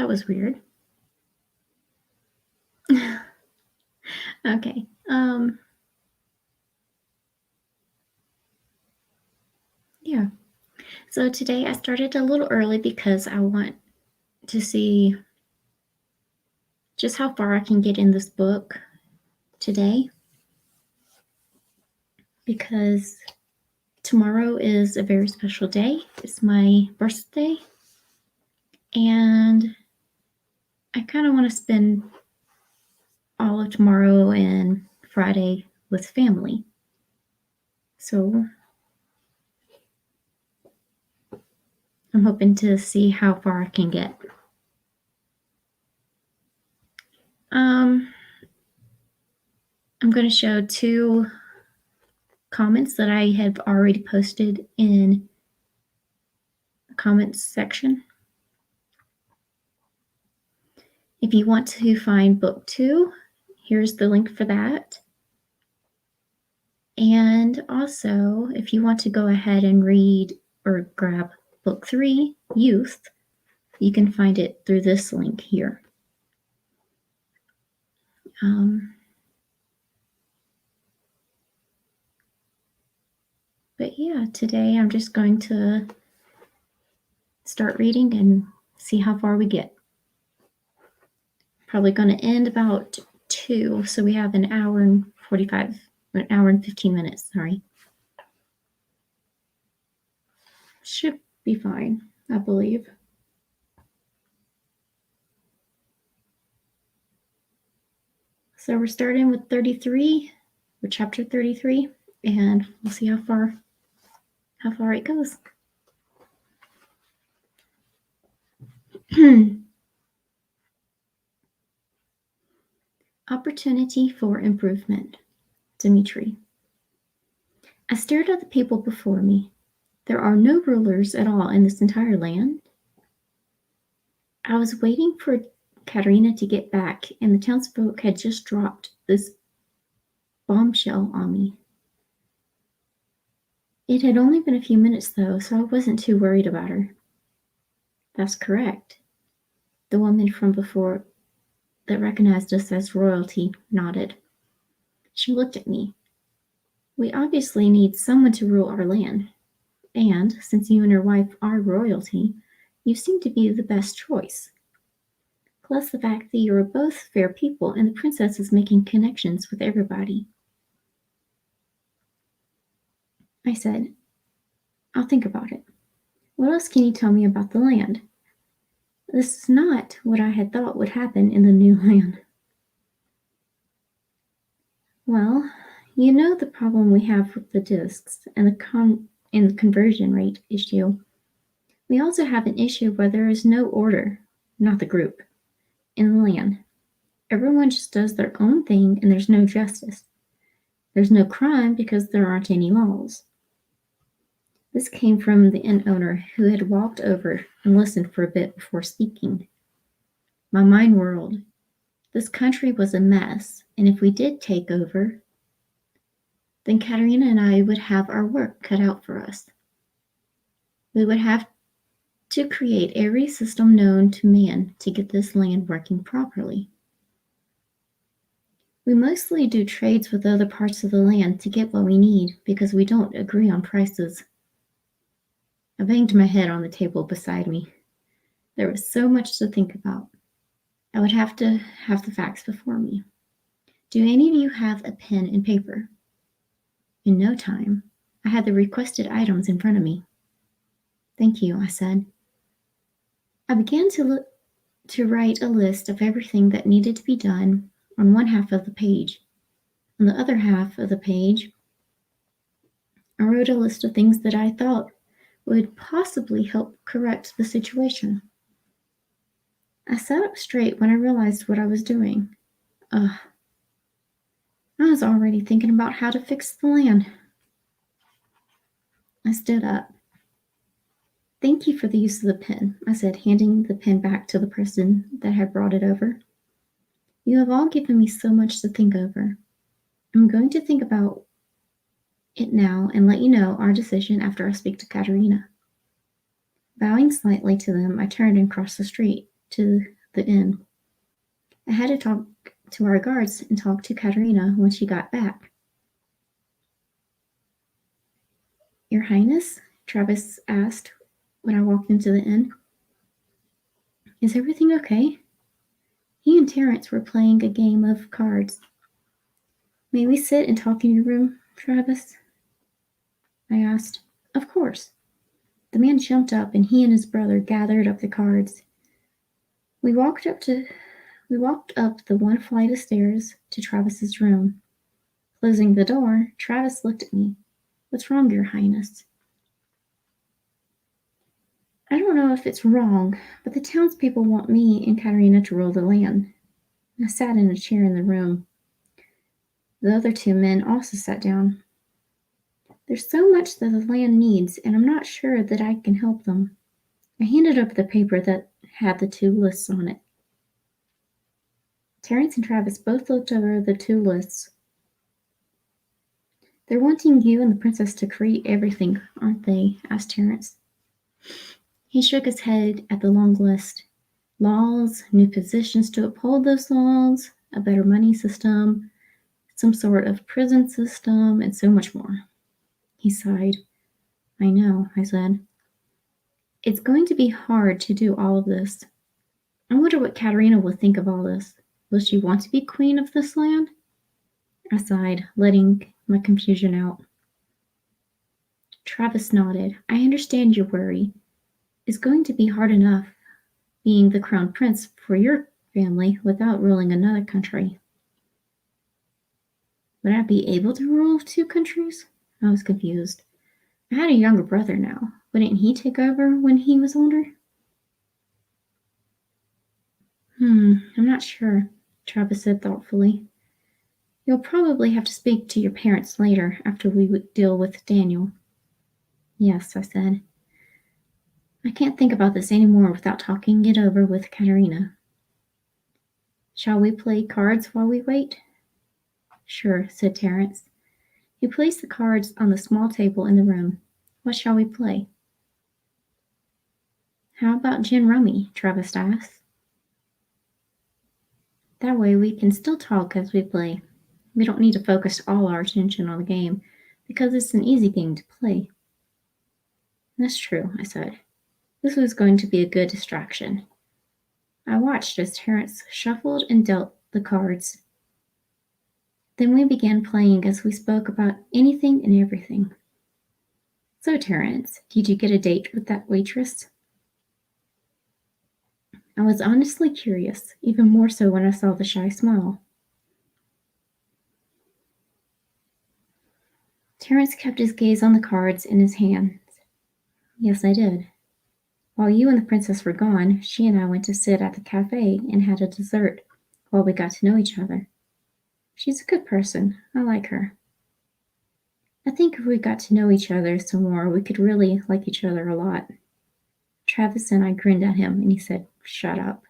That was weird. Okay. Yeah. So today I started a little early because I want to see just how far I can get in this book today, because tomorrow is a very special day. It's my birthday, and I kind of want to spend all of tomorrow and Friday with family. So I'm hoping to see how far I can get. I'm going to show 2 comments that I have already posted in the comments section. If you want to find book 2, here's the link for that. And also, if you want to go ahead and read or grab book 3, Youth, you can find it through this link here. But yeah, today I'm just going to start reading and see how far we get. Probably going to end about 2, so we have an hour and 15 minutes, sorry. Should be fine, I believe. So we're starting with 33, with chapter 33, and we'll see how far it goes. Opportunity for improvement. Dimitri. I stared at the people before me. There are no rulers at all in this entire land. I was waiting for Katerina to get back, and the townsfolk had just dropped this bombshell on me. It had only been a few minutes, though, so I wasn't too worried about her. That's correct. The woman from before that recognized us as royalty nodded. She looked at me. We obviously need someone to rule our land, and since you and your wife are royalty, you seem to be the best choice. Plus the fact that you are both fair people and the princess is making connections with everybody. I said, I'll think about it. What else can you tell me about the land? This is not what I had thought would happen in the new land. Well, you know the problem we have with the discs and the conversion rate issue. We also have an issue where there is no order, not the group, in the land. Everyone just does their own thing and there's no justice. There's no crime because there aren't any laws. This came from the inn owner, who had walked over and listened for a bit before speaking. My mind whirled. This country was a mess, and if we did take over, then Katerina and I would have our work cut out for us. We would have to create every system known to man to get this land working properly. We mostly do trades with other parts of the land to get what we need because we don't agree on prices. I banged my head on the table beside me. There was so much to think about. I would have to have the facts before me. Do any of you have a pen and paper? In no time, I had the requested items in front of me. Thank you, I said. I began to write a list of everything that needed to be done on one half of the page. On the other half of the page, I wrote a list of things that I thought would possibly help correct the situation. I sat up straight when I realized what I was doing. I was already thinking about how to fix the land. I stood up. Thank you for the use of the pen, I said, handing the pen back to the person that had brought it over. You have all given me so much to think over. I'm going to think about it now and let you know our decision after I speak to Katerina. Bowing slightly to them, I turned and crossed the street to the inn. I had to talk to our guards and talk to Katerina when she got back. Your Highness? Travis asked when I walked into the inn. Is everything okay? He and Terence were playing a game of cards. May we sit and talk in your room, Travis? I asked. Of course. The man jumped up and he and his brother gathered up the cards. We walked up the one flight of stairs to Travis's room. Closing the door, Travis looked at me. What's wrong, Your Highness? I don't know if it's wrong, but the townspeople want me and Katerina to rule the land. I sat in a chair in the room. The other two men also sat down. There's so much that the land needs, and I'm not sure that I can help them. I handed over the paper that had the two lists on it. Terence and Travis both looked over the two lists. They're wanting you and the princess to create everything, aren't they? Asked Terence. He shook his head at the long list. Laws, new positions to uphold those laws, a better money system, some sort of prison system, and so much more. He sighed. I know, I said. It's going to be hard to do all of this. I wonder what Katerina will think of all this. Will she want to be queen of this land? I sighed, letting my confusion out. Travis nodded. I understand your worry. It's going to be hard enough being the crown prince for your family without ruling another country. Would I be able to rule two countries? I was confused. I had a younger brother now. Wouldn't he take over when he was older? I'm not sure, Travis said thoughtfully. You'll probably have to speak to your parents later after we deal with Daniel. Yes, I said. I can't think about this anymore without talking it over with Katerina. Shall we play cards while we wait? Sure, said Terence. He placed the cards on the small table in the room. What shall we play? How about gin rummy? Travis asked. That way we can still talk as we play. We don't need to focus all our attention on the game because it's an easy game to play. That's true, I said. This was going to be a good distraction. I watched as Terence shuffled and dealt the cards. Then we began playing as we spoke about anything and everything. So, Terence, did you get a date with that waitress? I was honestly curious, even more so when I saw the shy smile. Terence kept his gaze on the cards in his hands. Yes, I did. While you and the princess were gone, she and I went to sit at the cafe and had a dessert while we got to know each other. She's a good person. I like her. I think if we got to know each other some more, we could really like each other a lot. Travis and I grinned at him, and he said, Shut up.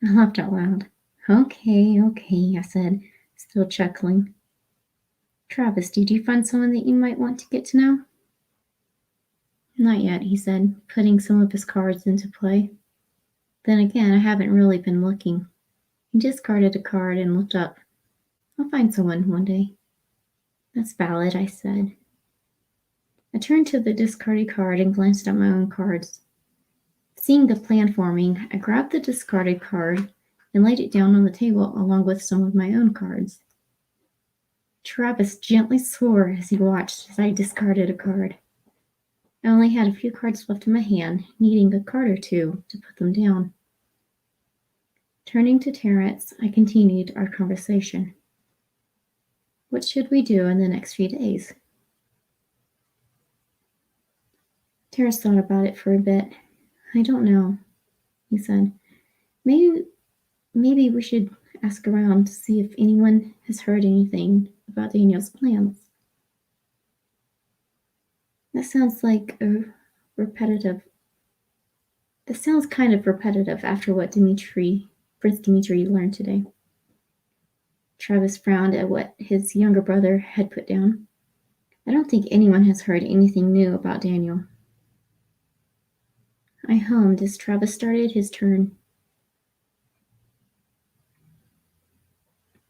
I laughed out loud. Okay, I said, still chuckling. Travis, did you find someone that you might want to get to know? Not yet, he said, putting some of his cards into play. Then again, I haven't really been looking. He discarded a card and looked up. I'll find someone one day. That's valid, I said. I turned to the discarded card and glanced at my own cards. Seeing the plan forming, I grabbed the discarded card and laid it down on the table along with some of my own cards. Travis gently swore as he watched as I discarded a card. I only had a few cards left in my hand, needing a card or two to put them down. Turning to Terence, I continued our conversation. What should we do in the next few days? Terence thought about it for a bit. I don't know, he said. Maybe we should ask around to see if anyone has heard anything about Daniel's plans. That sounds kind of repetitive after what Prince Dimitri learned today. Travis frowned at what his younger brother had put down. I don't think anyone has heard anything new about Daniel. I hummed as Travis started his turn.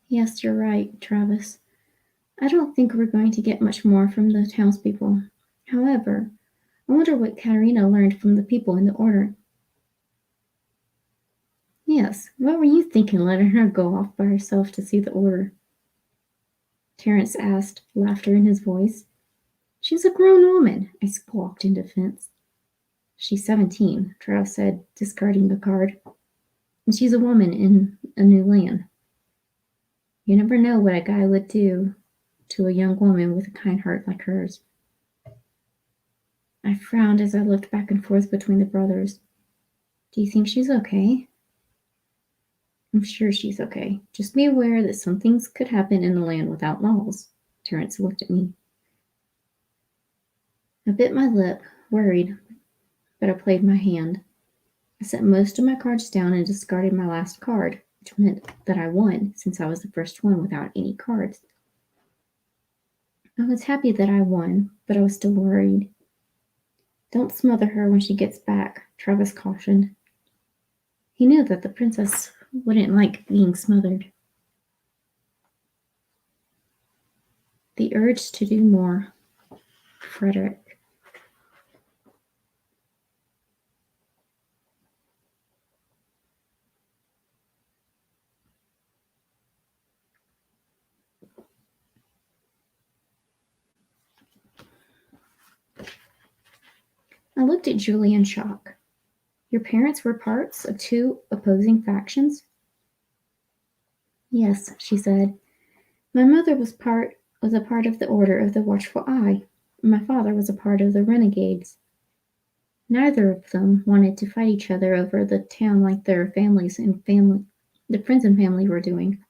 Yes, you're right, Travis. I don't think we're going to get much more from the townspeople. However, I wonder what Katerina learned from the people in the order. Yes, what were you thinking letting her go off by herself to see the order? Terence asked, laughter in his voice. She's a grown woman, I squawked in defense. She's 17, Travis said, discarding the card. And she's a woman in a new land. You never know what a guy would do to a young woman with a kind heart like hers. I frowned as I looked back and forth between the brothers. Do you think she's okay? I'm sure she's okay. Just be aware that some things could happen in the land without laws. Terence looked at me. I bit my lip, worried, but I played my hand. I set most of my cards down and discarded my last card, which meant that I won since I was the first one without any cards. I was happy that I won, but I was still worried. Don't smother her when she gets back, Travis cautioned. He knew that the princess wouldn't like being smothered. The urge to do more. Frederick. I looked at Julie in shock. Your parents were parts of two opposing factions? Yes, she said. My mother was a part of the Order of the Watchful Eye. My father was a part of the Renegades. Neither of them wanted to fight each other over the town like their the friends and family were doing.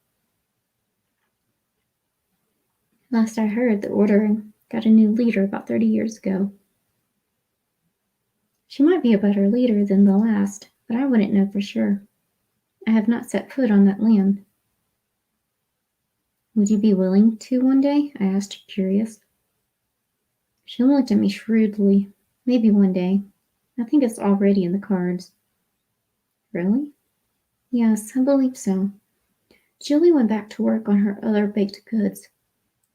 Last I heard, the Order got a new leader about 30 years ago. She might be a better leader than the last, but I wouldn't know for sure. I have not set foot on that land. Would you be willing to one day? I asked, curious. She looked at me shrewdly. Maybe one day. I think it's already in the cards. Really? Yes, I believe so. Julie went back to work on her other baked goods.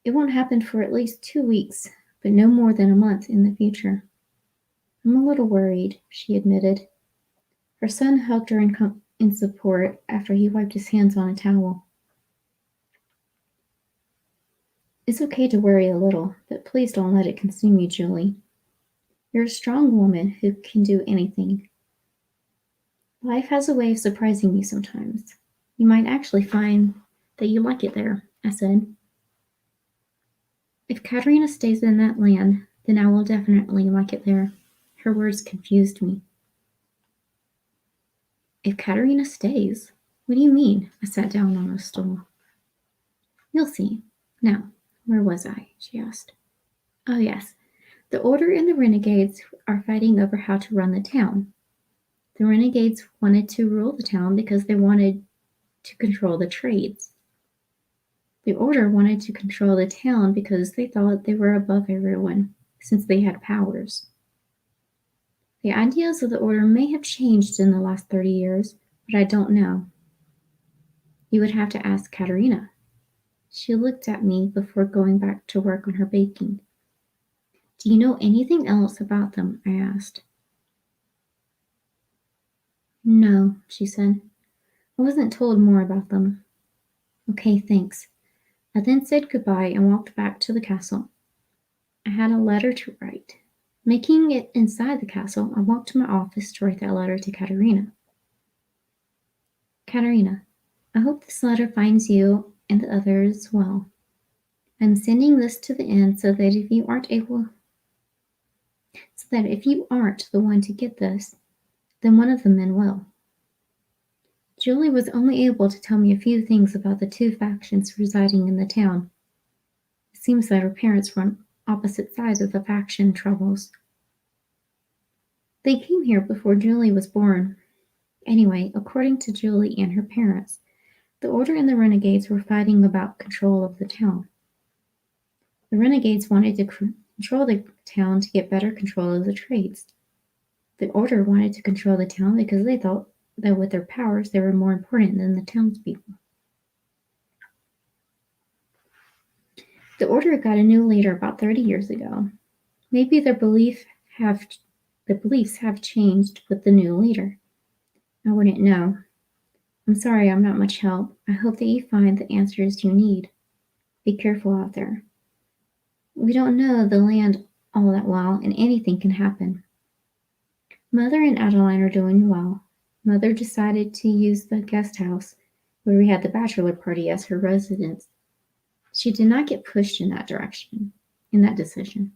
It won't happen for at least 2 weeks, but no more than a month in the future. I'm a little worried, she admitted. Her son hugged her in support after he wiped his hands on a towel. It's okay to worry a little, but please don't let it consume you, Julie. You're a strong woman who can do anything. Life has a way of surprising you sometimes. You might actually find that you like it there, I said. If Katerina stays in that land, then I will definitely like it there. Her words confused me. If Katerina stays? What do you mean? I sat down on a stool. You'll see. Now, where was I? She asked. Oh, yes. The Order and the Renegades are fighting over how to run the town. The Renegades wanted to rule the town because they wanted to control the trades. The Order wanted to control the town because they thought they were above everyone, since they had powers. The ideas of the Order may have changed in the last 30 years, but I don't know. You would have to ask Katerina. She looked at me before going back to work on her baking. Do you know anything else about them? I asked. No, she said. I wasn't told more about them. Okay, thanks. I then said goodbye and walked back to the castle. I had a letter to write. Making it inside the castle, I walked to my office to write that letter to Katerina. Katerina, I hope this letter finds you and the others well. I'm sending this to the inn so that if you aren't the one to get this, then one of the men will. Julie was only able to tell me a few things about the two factions residing in the town. It seems that her parents were on opposite sides of the faction troubles. They came here before Julie was born. Anyway, according to Julie and her parents, the Order and the Renegades were fighting about control of the town. The Renegades wanted to control the town to get better control of the trades. The Order wanted to control the town because they thought that with their powers they were more important than the townspeople. The Order got a new leader about 30 years ago. Maybe the beliefs have changed with the new leader. I wouldn't know. I'm sorry I'm not much help. I hope that you find the answers you need. Be careful out there. We don't know the land all that well, and anything can happen. Mother and Adeline are doing well. Mother decided to use the guest house where we had the bachelor party as her residence. She did not get pushed in that decision.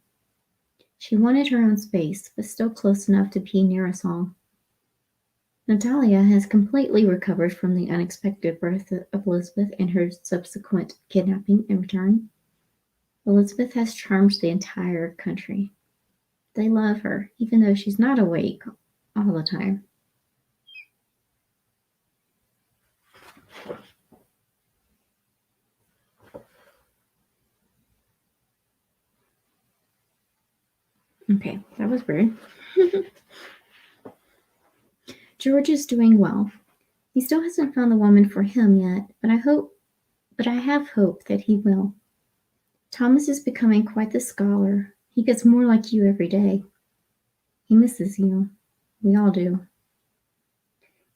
She wanted her own space, but still close enough to be near us all. Natalia has completely recovered from the unexpected birth of Elizabeth and her subsequent kidnapping and return. Elizabeth has charmed the entire country. They love her, even though she's not awake all the time. Okay, that was weird. George is doing well. He still hasn't found the woman for him yet, but I have hope that he will. Thomas is becoming quite the scholar. He gets more like you every day. He misses you. We all do.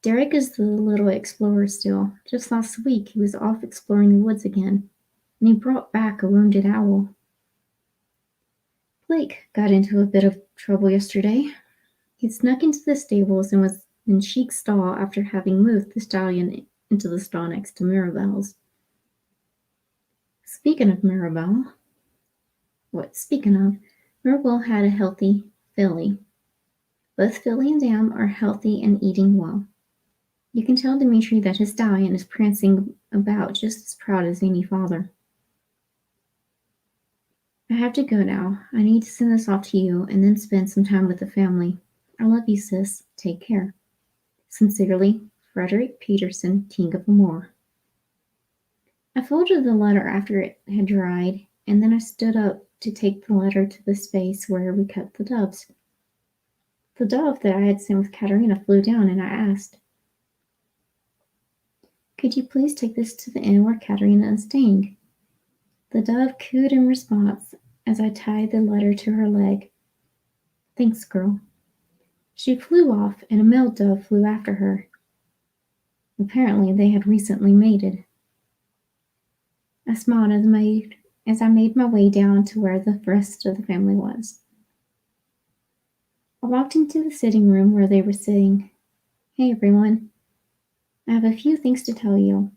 Derek is the little explorer still. Just last week he was off exploring the woods again, and he brought back a wounded owl. Blake got into a bit of trouble yesterday. He snuck into the stables and was in Sheik's stall after having moved the stallion into the stall next to Mirabelle's. Speaking of, Mirabelle had a healthy filly. Both filly and dam are healthy and eating well. You can tell Dimitri that his stallion is prancing about just as proud as any father. I have to go now. I need to send this off to you and then spend some time with the family. I love you, sis. Take care. Sincerely, Frederick Peterson, King of Amor. I folded the letter after it had dried, and then I stood up to take the letter to the space where we kept the doves. The dove that I had sent with Katerina flew down, and I asked, "Could you please take this to the inn where Katerina is staying?" The dove cooed in response as I tied the letter to her leg. "Thanks, girl." She flew off, and a male dove flew after her. Apparently they had recently mated. I smiled as I made my way down to where the rest of the family was. I walked into the sitting room where they were sitting. "Hey, everyone. I have a few things to tell you.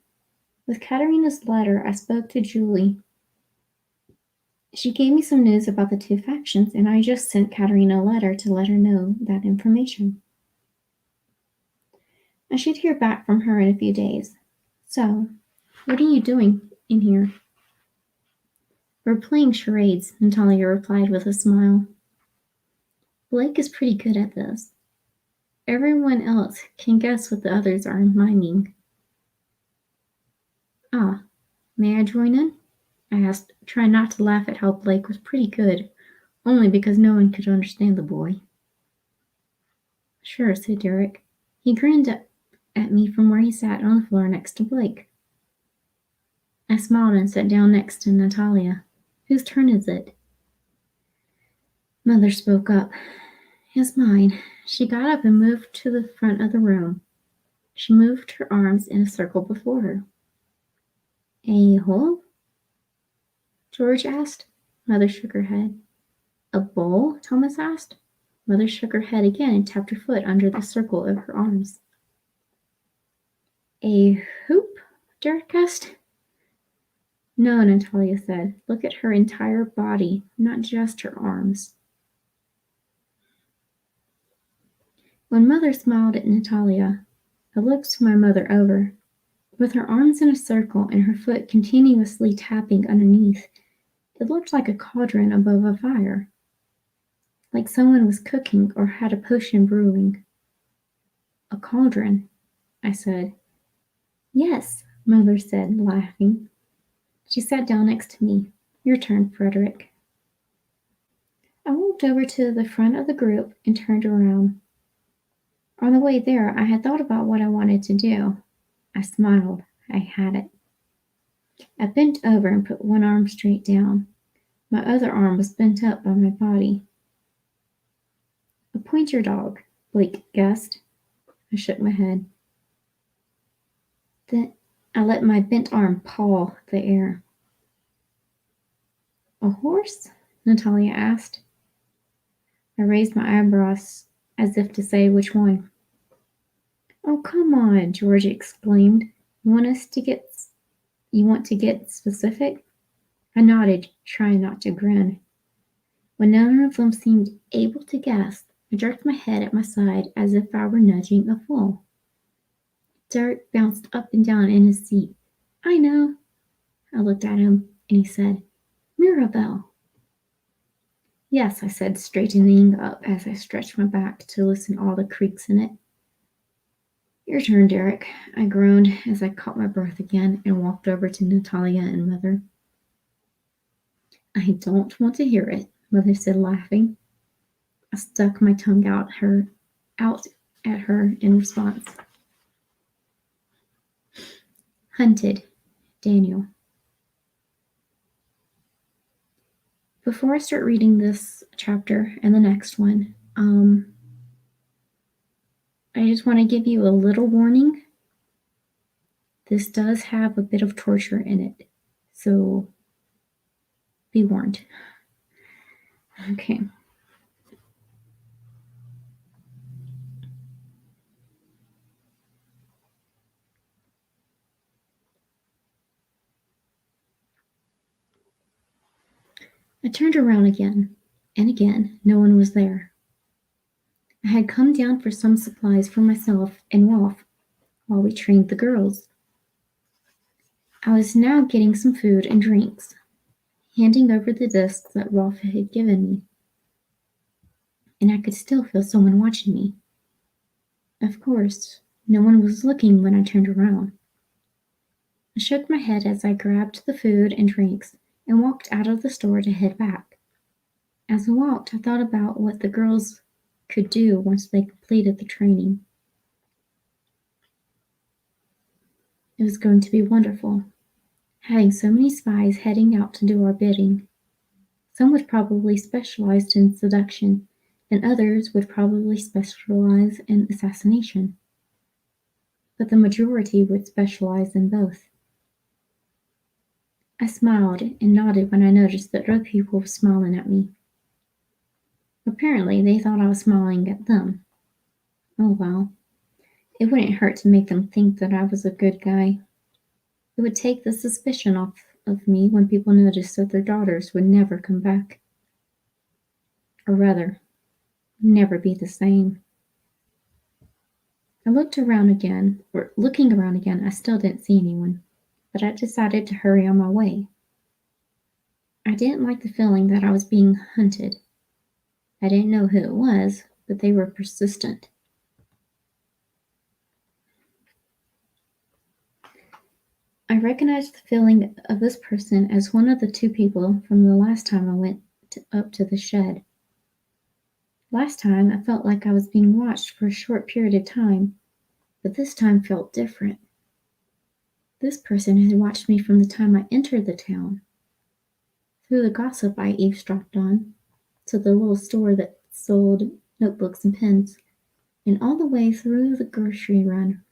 With Katerina's letter, I spoke to Julie. She gave me some news about the two factions, and I just sent Katerina a letter to let her know that information. I should hear back from her in a few days. So, what are you doing in here?" "We're playing charades," Natalia replied with a smile. "Blake is pretty good at this. Everyone else can guess what the others are miming." "Ah, may I join in?" I asked, trying not to laugh at how Blake was pretty good, only because no one could understand the boy. "Sure," said Derek. He grinned at me from where he sat on the floor next to Blake. I smiled and sat down next to Natalia. "Whose turn is it?" Mother spoke up. "It's mine." She got up and moved to the front of the room. She moved her arms in a circle before her. "A hole?" George asked. Mother shook her head. "A bowl?" Thomas asked. Mother shook her head again and tapped her foot under the circle of her arms. "A hoop?" Derek asked. "No," Natalia said. "Look at her entire body, not just her arms." When Mother smiled at Natalia, I looked my mother over. With her arms in a circle and her foot continuously tapping underneath, it looked like a cauldron above a fire. Like someone was cooking or had a potion brewing. "A cauldron," I said. "Yes," Mother said, laughing. She sat down next to me. "Your turn, Frederick." I walked over to the front of the group and turned around. On the way there, I had thought about what I wanted to do. I smiled. I had it. I bent over and put one arm straight down. My other arm was bent up by my body. A pointer dog, Blake guessed. I shook my head. Then I let my bent arm paw the air. A horse? Natalia asked. I raised my eyebrows as if to say which one. Oh, come on, George exclaimed. You want to get specific? I nodded, trying not to grin. When none of them seemed able to guess, I jerked my head at my side as if I were nudging a fool. Derek bounced up and down in his seat. I know. I looked at him, and he said, Mirabelle. Yes, I said, straightening up as I stretched my back to loosen all the creaks in it. Your turn, Derek, I groaned as I caught my breath again and walked over to Natalia and Mother. I don't want to hear it, Mother said, laughing. I stuck my tongue out at her in response. Hunted, Daniel. Before I start reading this chapter and the next one, I just want to give you a little warning. This does have a bit of torture in it, so be warned. Okay. I turned around again, and again, no one was there. I had come down for some supplies for myself and Rolf while we trained the girls. I was now getting some food and drinks, handing over the discs that Rolf had given me, and I could still feel someone watching me. Of course, no one was looking when I turned around. I shook my head as I grabbed the food and drinks and walked out of the store to head back. As I walked, I thought about what the girls could do once they completed the training. It was going to be wonderful, having so many spies heading out to do our bidding. Some would probably specialize in seduction, and others would probably specialize in assassination. But the majority would specialize in both. I smiled and nodded when I noticed that other people were smiling at me. Apparently, they thought I was smiling at them. Oh well, it wouldn't hurt to make them think that I was a good guy. It would take the suspicion off of me when people noticed that their daughters would never come back. Or rather, never be the same. Looking around again, I still didn't see anyone, but I decided to hurry on my way. I didn't like the feeling that I was being hunted. I didn't know who it was, but they were persistent. I recognized the feeling of this person as one of the two people from the last time I went up to the shed. Last time, I felt like I was being watched for a short period of time, but this time felt different. This person had watched me from the time I entered the town, through the gossip I eavesdropped on, to the little store that sold notebooks and pens, and all the way through the grocery run.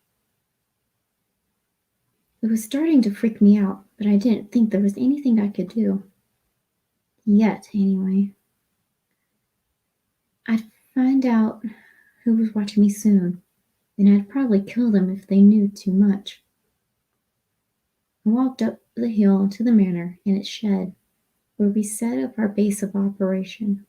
It was starting to freak me out, but I didn't think there was anything I could do. Yet, anyway. I'd find out who was watching me soon, and I'd probably kill them if they knew too much. I walked up the hill to the manor and its shed, where we set up our base of operation.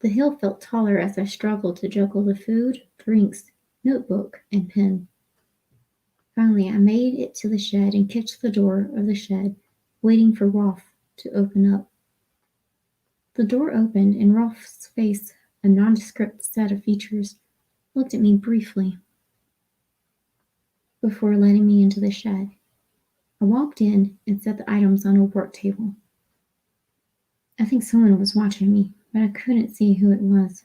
The hill felt taller as I struggled to juggle the food, drinks, notebook, and pen. Finally, I made it to the shed and kicked the door of the shed, waiting for Rolf to open up. The door opened, and Rolf's face, a nondescript set of features, looked at me briefly before letting me into the shed. I walked in and set the items on a work table. I think someone was watching me, but I couldn't see who it was.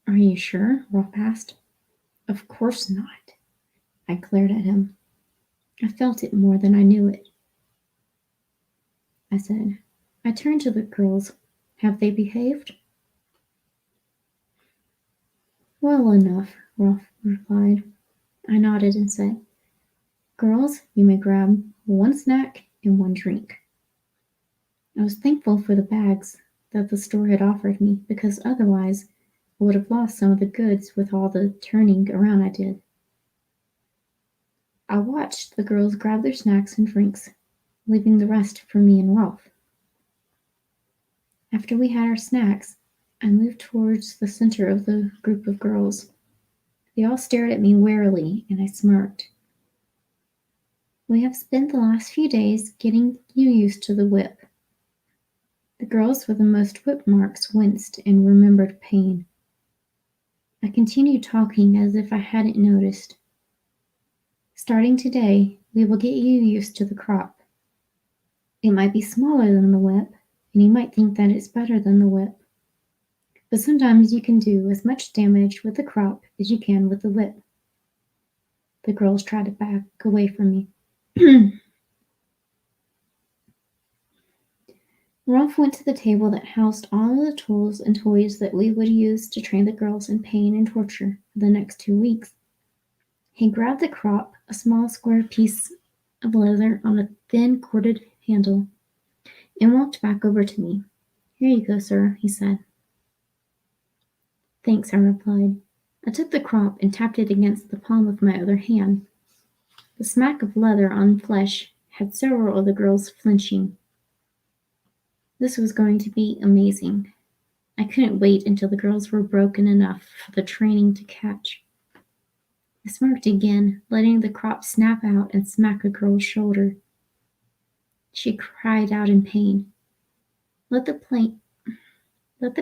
Are you sure? Rolf asked. Of course not. I glared at him. I felt it more than I knew it, I said. I turned to the girls. Have they behaved? Well enough, Rolf replied. I nodded and said, Girls, you may grab one snack and one drink. I was thankful for the bags that the store had offered me because otherwise I would have lost some of the goods with all the turning around I did. I watched the girls grab their snacks and drinks, leaving the rest for me and Rolf. After we had our snacks, I moved towards the center of the group of girls. They all stared at me warily, and I smirked. We have spent the last few days getting you used to the whip. The girls with the most whip marks winced and remembered pain. I continued talking as if I hadn't noticed. Starting today, we will get you used to the crop. It might be smaller than the whip, and you might think that it's better than the whip. But sometimes you can do as much damage with the crop as you can with the whip. The girls tried to back away from me. Rolf went to the table that housed all of the tools and toys that we would use to train the girls in pain and torture for the next 2 weeks. He grabbed the crop, a small square piece of leather on a thin corded handle, and walked back over to me. Here you go, sir, he said. Thanks, I replied. I took the crop and tapped it against the palm of my other hand. The smack of leather on flesh had several of the girls flinching. This was going to be amazing. I couldn't wait until the girls were broken enough for the training to catch. I smirked again, letting the crop snap out and smack a girl's shoulder. She cried out in pain. Let the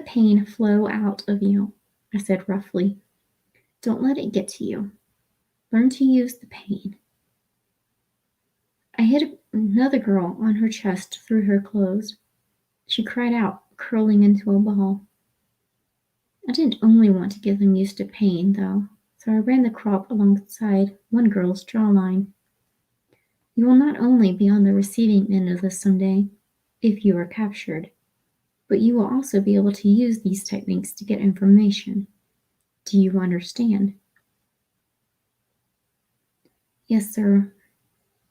pain flow out of you, I said roughly. Don't let it get to you. Learn to use the pain. I hit another girl on her chest through her clothes. She cried out, curling into a ball. I didn't only want to get them used to pain, though, so I ran the crop alongside one girl's jawline. You will not only be on the receiving end of this someday, if you are captured, but you will also be able to use these techniques to get information. Do you understand? Yes, sir,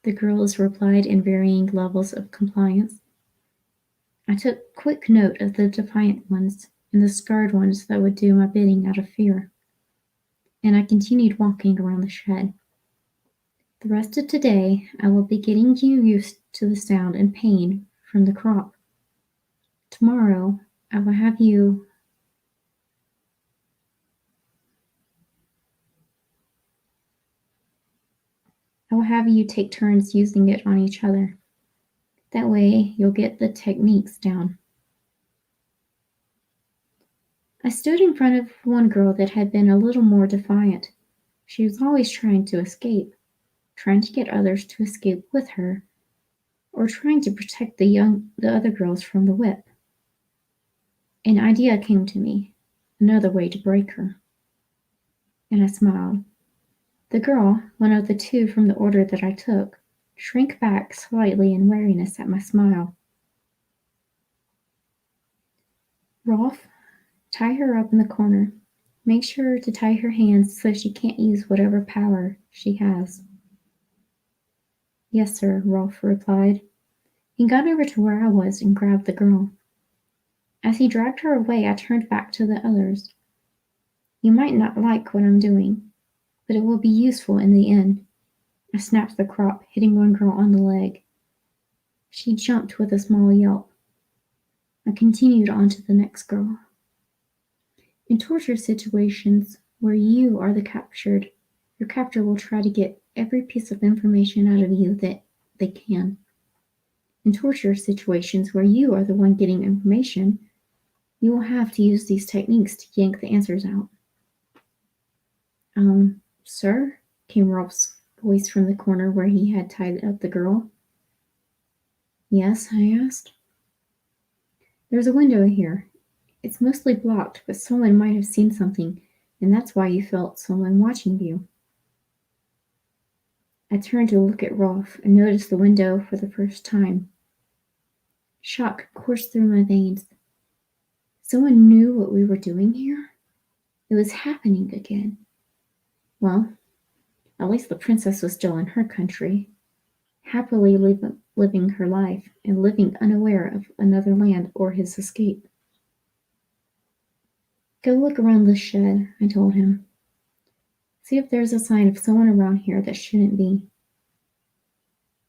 the girls replied in varying levels of compliance. I took quick note of the defiant ones and the scarred ones that would do my bidding out of fear, and I continued walking around the shed. The rest of today I will be getting you used to the sound and pain from the crop. Tomorrow I will have you take turns using it on each other. That way you'll get the techniques down. I stood in front of one girl that had been a little more defiant. She was always trying to escape, trying to get others to escape with her, or trying to protect the other girls from the whip. An idea came to me, another way to break her. And I smiled. The girl, one of the two from the order that I took, shrank back slightly in wariness at my smile. Rolf, tie her up in the corner. Make sure to tie her hands so she can't use whatever power she has. Yes, sir, Rolf replied. He got over to where I was and grabbed the girl. As he dragged her away, I turned back to the others. You might not like what I'm doing, but it will be useful in the end. I snapped the crop, hitting one girl on the leg. She jumped with a small yelp. I continued on to the next girl. In torture situations where you are the captured, your captor will try to get every piece of information out of you that they can. In torture situations where you are the one getting information, you will have to use these techniques to yank the answers out. Sir? Came Rolf's voice from the corner where he had tied up the girl. Yes, I asked. There's a window here. It's mostly blocked, but someone might have seen something, and that's why you felt someone watching you. I turned to look at Rolf and noticed the window for the first time. Shock coursed through my veins. Someone knew what we were doing here? It was happening again. Well, at least the princess was still in her country, happily living her life and living unaware of another land or his escape. Go look around this shed, I told him. See if there's a sign of someone around here that shouldn't be.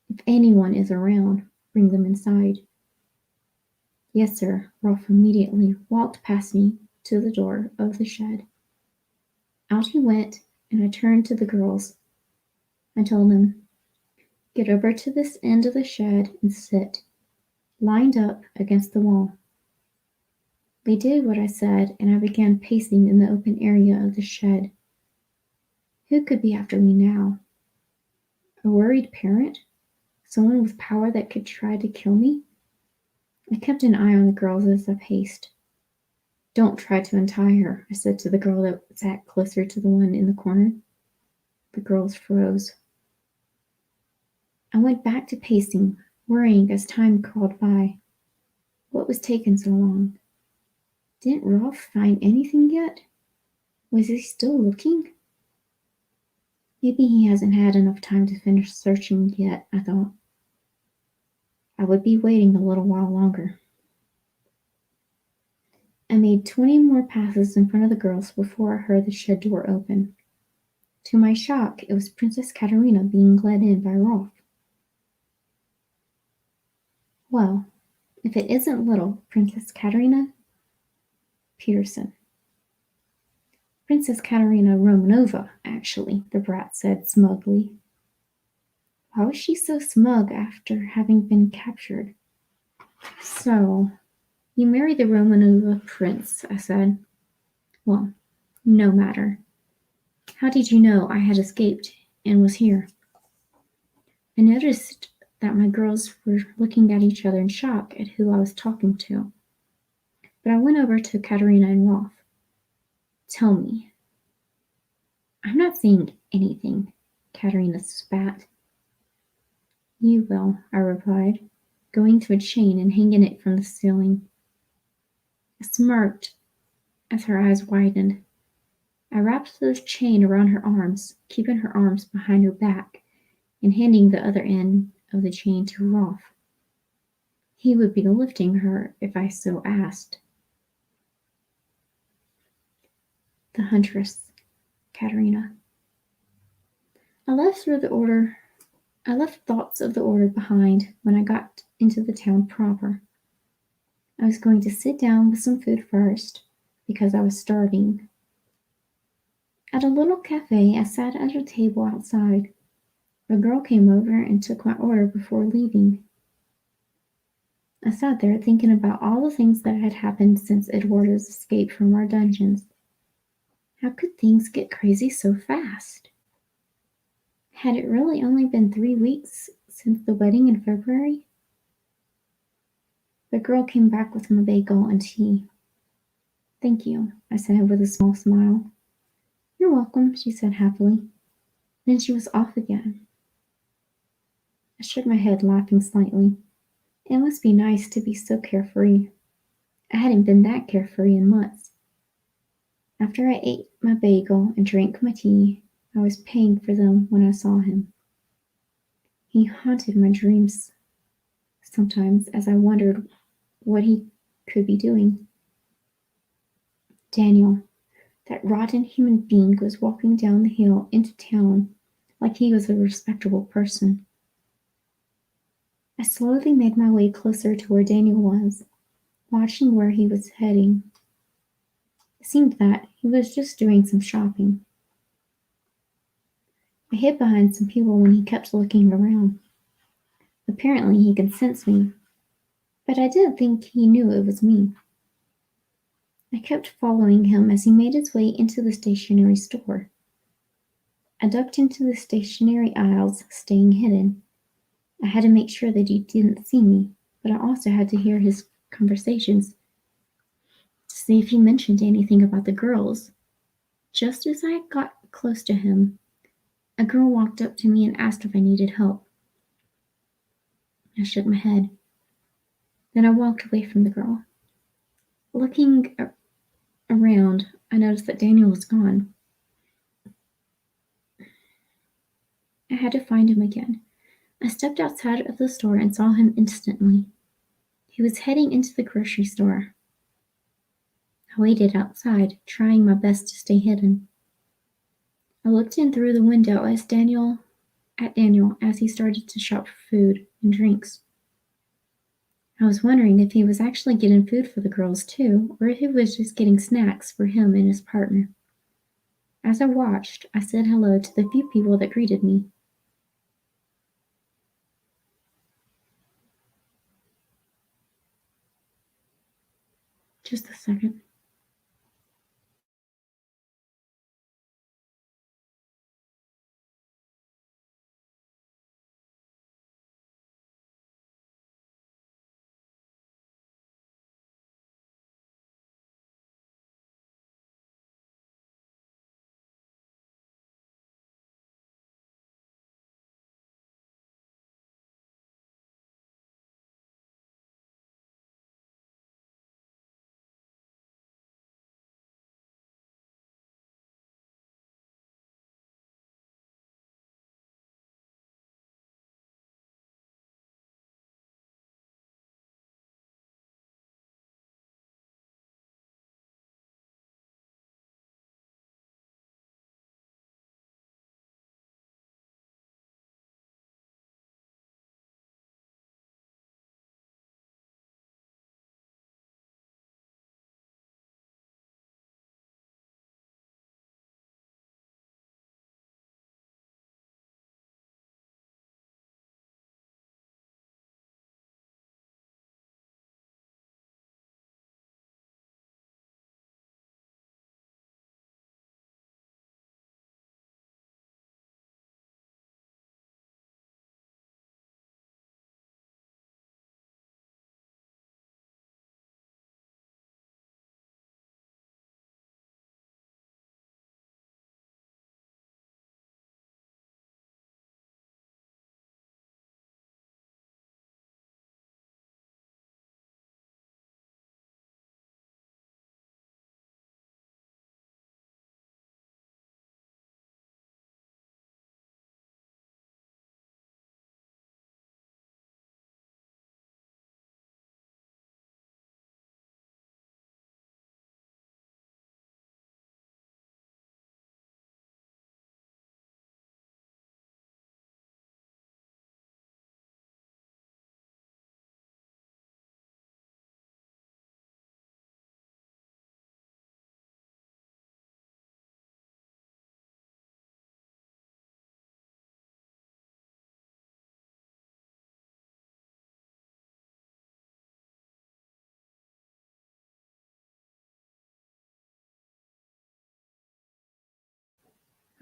If anyone is around, bring them inside. Yes, sir. Rolf immediately walked past me to the door of the shed. Out he went, and I turned to the girls. I told them, get over to this end of the shed and sit, lined up against the wall. They did what I said, and I began pacing in the open area of the shed. Who could be after me now? A worried parent? Someone with power that could try to kill me? I kept an eye on the girls as I paced. Don't try to untie her, I said to the girl that sat closer to the one in the corner. The girls froze. I went back to pacing, worrying as time crawled by. What was taking so long? Didn't Rolf find anything yet? Was he still looking? Maybe he hasn't had enough time to finish searching yet, I thought. I would be waiting a little while longer. I made 20 more passes in front of the girls before I heard the shed door open. To my shock, it was Princess Katerina being led in by Rolf. Well, if it isn't little Princess Katerina Peterson. Princess Katerina Romanova, actually, the brat said smugly. Why was she so smug after having been captured? So, you married the Romanova prince, I said. Well, no matter. How did you know I had escaped and was here? I noticed that my girls were looking at each other in shock at who I was talking to. But I went over to Katerina and Rolf. Tell me. I'm not saying anything, Katerina spat. You will, I replied, going to a chain and hanging it from the ceiling. I smirked as her eyes widened. I wrapped the chain around her arms, keeping her arms behind her back, and handing the other end of the chain to Rolf. He would be lifting her if I so asked. The Huntress, Katerina. I left thoughts of the order behind when I got into the town proper. I was going to sit down with some food first, because I was starving. At a little cafe, I sat at a table outside. A girl came over and took my order before leaving. I sat there thinking about all the things that had happened since Eduardo's escape from our dungeons. How could things get crazy so fast? Had it really only been 3 weeks since the wedding in February? The girl came back with my bagel and tea. Thank you, I said with a small smile. You're welcome, she said happily. Then she was off again. I shook my head, laughing slightly. It must be nice to be so carefree. I hadn't been that carefree in months. After I ate my bagel and drank my tea, I was paying for them when I saw him. He haunted my dreams sometimes as I wondered what he could be doing. Daniel, that rotten human being, was walking down the hill into town like he was a respectable person. I slowly made my way closer to where Daniel was, watching where he was heading. It seemed that he was just doing some shopping. I hid behind some people when he kept looking around. Apparently he could sense me, but I didn't think he knew it was me. I kept following him as he made his way into the stationery store. I ducked into the stationery aisles, staying hidden. I had to make sure that he didn't see me, but I also had to hear his conversations to see if he mentioned anything about the girls. Just as I got close to him, a girl walked up to me and asked if I needed help. I shook my head. Then I walked away from the girl. Looking around, I noticed that Daniel was gone. I had to find him again. I stepped outside of the store and saw him instantly. He was heading into the grocery store. I waited outside, trying my best to stay hidden. I looked in through the window at Daniel as he started to shop for food and drinks. I was wondering if he was actually getting food for the girls too, or if he was just getting snacks for him and his partner. As I watched, I said hello to the few people that greeted me. Just a second.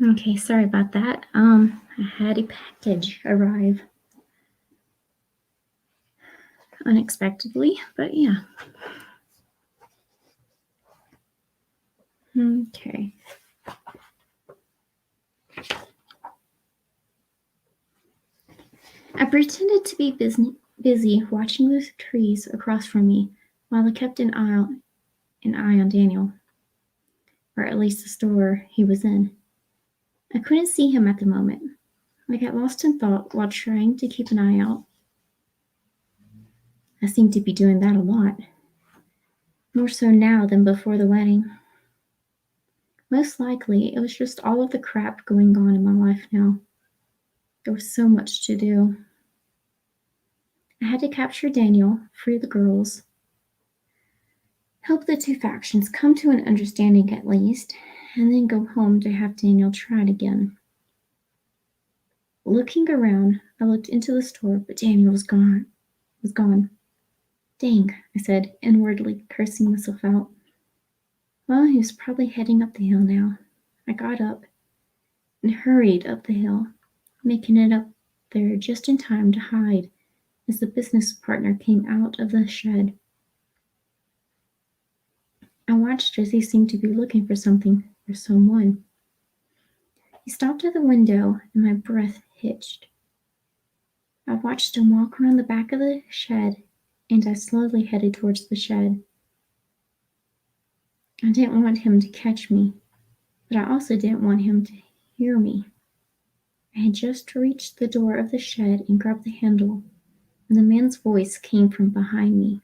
Okay, sorry about that. I had a package arrive unexpectedly, but yeah. Okay. I pretended to be busy watching the trees across from me while I kept an eye on Daniel, or at least the store he was in. I couldn't see him at the moment. I got lost in thought while trying to keep an eye out. I seem to be doing that a lot, more so now than before the wedding. Most likely, it was just all of the crap going on in my life now. There was so much to do. I had to capture Daniel, free the girls, help the two factions come to an understanding at least, and then go home to have Daniel tried again. Looking around, I looked into the store, but Daniel was gone. Dang, I said, inwardly cursing myself out. Well, he was probably heading up the hill now. I got up and hurried up the hill, making it up there just in time to hide as the business partner came out of the shed. I watched as he seemed to be looking for something or someone. He stopped at the window, and my breath hitched. I watched him walk around the back of the shed, and I slowly headed towards the shed. I didn't want him to catch me, but I also didn't want him to hear me. I had just reached the door of the shed and grabbed the handle when the man's voice came from behind me.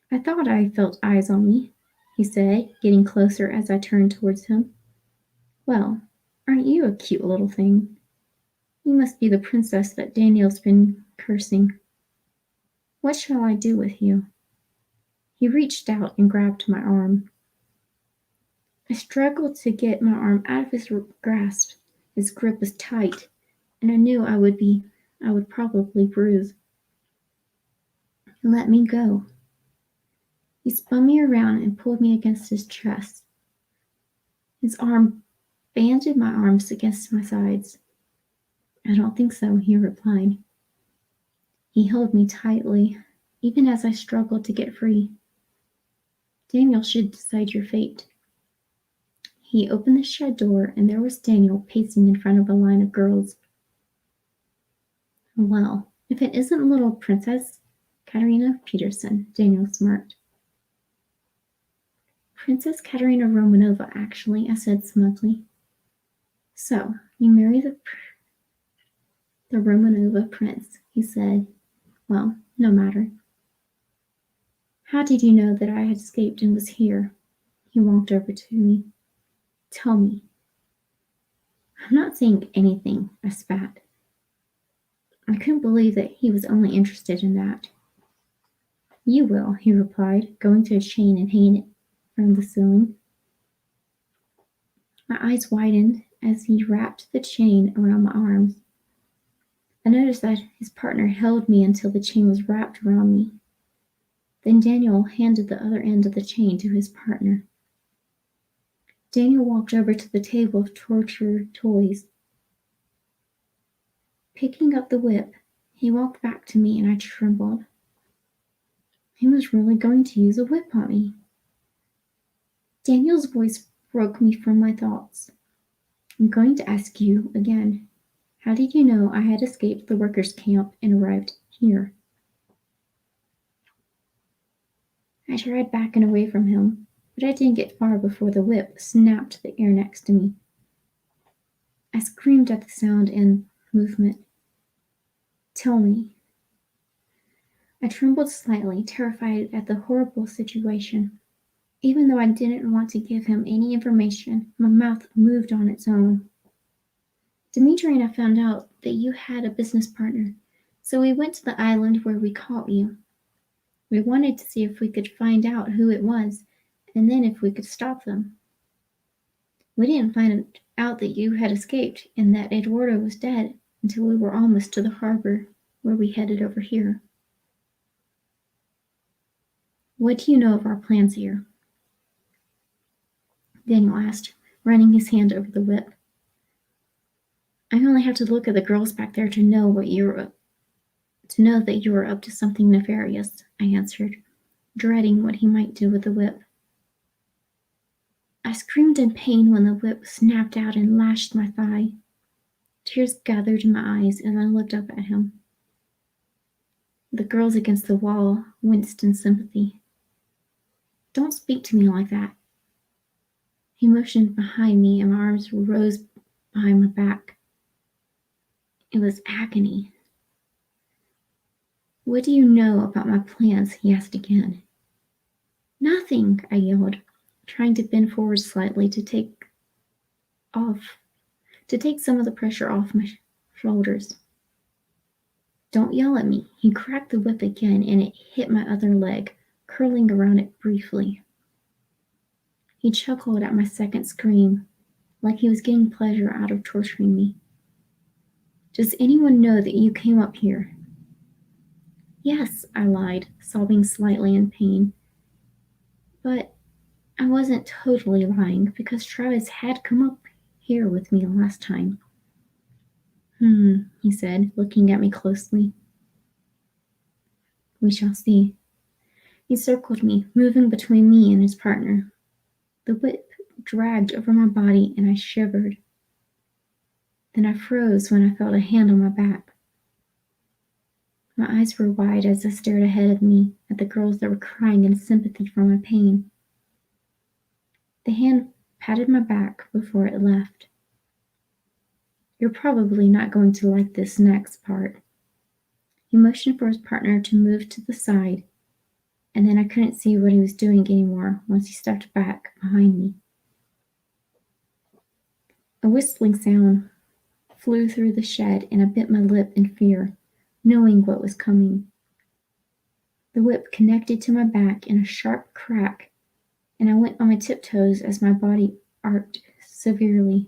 "I thought I felt eyes on me," he said, getting closer as I turned towards him. "Well, aren't you a cute little thing? You must be the princess that Daniel's been cursing. What shall I do with you?" He reached out and grabbed my arm. I struggled to get my arm out of his grasp. His grip was tight, and I knew I would probably bruise. "Let me go." He spun me around and pulled me against his chest. His arm banded my arms against my sides. "I don't think so," he replied. He held me tightly, even as I struggled to get free. "Daniel should decide your fate." He opened the shed door, and there was Daniel pacing in front of a line of girls. "Well, if it isn't little Princess Katerina Peterson," Daniel smirked. "Princess Katerina Romanova, actually," I said smugly. "So, you marry the Romanova prince," he said. "Well, no matter. How did you know that I had escaped and was here?" He walked over to me. "Tell me." "I'm not saying anything," I spat. I couldn't believe that he was only interested in that. "You will," he replied, going to a chain and hanging it from the ceiling. My eyes widened as he wrapped the chain around my arms. I noticed that his partner held me until the chain was wrapped around me. Then Daniel handed the other end of the chain to his partner. Daniel walked over to the table of torture toys. Picking up the whip, he walked back to me and I trembled. He was really going to use a whip on me. Daniel's voice broke me from my thoughts. "I'm going to ask you again. How did you know I had escaped the workers' camp and arrived here?" I tried backing away from him, but I didn't get far before the whip snapped the air next to me. I screamed at the sound and movement. "Tell me." I trembled slightly, terrified at the horrible situation. Even though I didn't want to give him any information, my mouth moved on its own. "Dimitri and I found out that you had a business partner, so we went to the island where we caught you. We wanted to see if we could find out who it was, and then if we could stop them. We didn't find out that you had escaped and that Eduardo was dead until we were almost to the harbor, where we headed over here." "What do you know of our plans here?" Daniel asked, running his hand over the whip. "I only have to look at the girls back there to know that you were up to something nefarious," I answered, dreading what he might do with the whip. I screamed in pain when the whip snapped out and lashed my thigh. Tears gathered in my eyes as I looked up at him. The girls against the wall winced in sympathy. "Don't speak to me like that." He motioned behind me and my arms rose behind my back. It was agony. "What do you know about my plans?" he asked again. "Nothing," I yelled, trying to bend forward slightly to take some of the pressure off my shoulders. "Don't yell at me." He cracked the whip again and it hit my other leg, curling around it briefly. He chuckled at my second scream, like he was getting pleasure out of torturing me. "Does anyone know that you came up here?" "Yes," I lied, sobbing slightly in pain. But I wasn't totally lying, because Travis had come up here with me last time. He said, looking at me closely. "We shall see." He circled me, moving between me and his partner. The whip dragged over my body and I shivered. Then I froze when I felt a hand on my back. My eyes were wide as I stared ahead of me at the girls that were crying in sympathy for my pain. The hand patted my back before it left. You're probably not going to like this next part. He motioned for his partner to move to the side, and then I couldn't see what he was doing anymore once he stepped back behind me. A whistling sound flew through the shed, and I bit my lip in fear, knowing what was coming. The whip connected to my back in a sharp crack, and I went on my tiptoes as my body arced severely.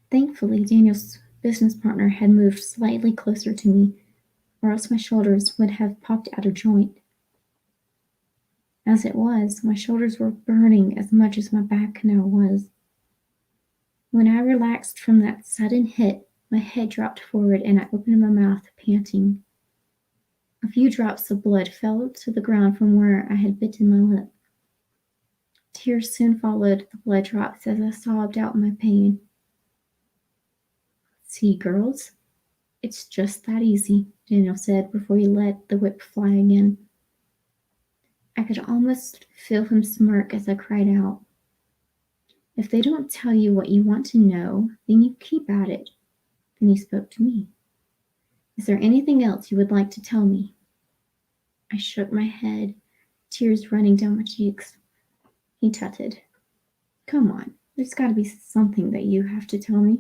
Thankfully, Daniel's business partner had moved slightly closer to me, or else my shoulders would have popped out of joint. As it was, my shoulders were burning as much as my back now was. When I relaxed from that sudden hit, my head dropped forward and I opened my mouth, panting. A few drops of blood fell to the ground from where I had bitten my lip. Tears soon followed the blood drops as I sobbed out my pain. See, girls, it's just that easy, Daniel said before he let the whip fly again. I could almost feel him smirk as I cried out. If they don't tell you what you want to know, then you keep at it. Then he spoke to me. Is there anything else you would like to tell me? I shook my head, tears running down my cheeks. He tutted. Come on, there's got to be something that you have to tell me.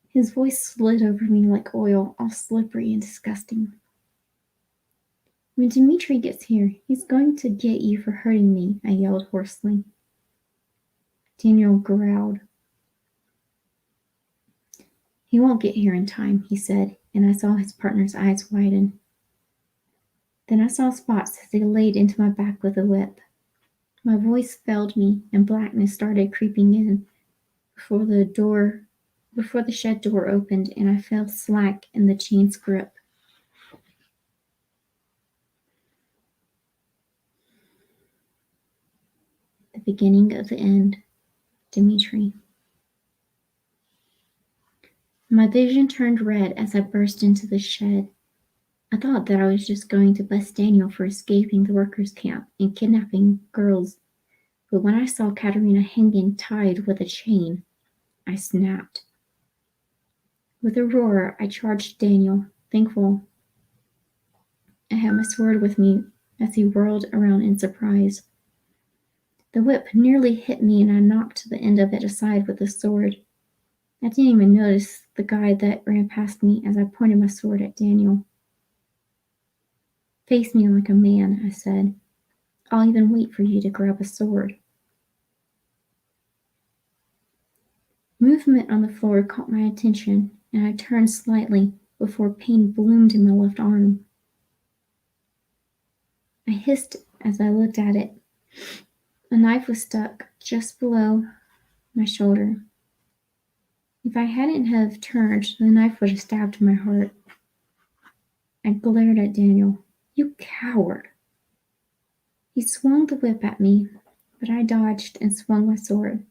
His voice slid over me like oil, all slippery and disgusting. When Dimitri gets here, he's going to get you for hurting me, I yelled hoarsely. Daniel growled. He won't get here in time, he said, and I saw his partner's eyes widen. Then I saw spots as they laid into my back with a whip. My voice failed me, and blackness started creeping in before the shed door opened, and I fell slack in the chain's grip. The beginning of the end. Dimitri. My vision turned red as I burst into the shed. I thought that I was just going to bust Daniel for escaping the workers' camp and kidnapping girls, but when I saw Katerina hanging tied with a chain, I snapped. With a roar, I charged Daniel, thankful I had my sword with me as he whirled around in surprise. The whip nearly hit me and I knocked the end of it aside with the sword. I didn't even notice the guy that ran past me as I pointed my sword at Daniel. Face me like a man, I said. I'll even wait for you to grab a sword. Movement on the floor caught my attention, and I turned slightly before pain bloomed in my left arm. I hissed as I looked at it. A knife was stuck just below my shoulder. If I hadn't have turned, the knife would have stabbed my heart. I glared at Daniel. You coward! He swung the whip at me, but I dodged and swung my sword.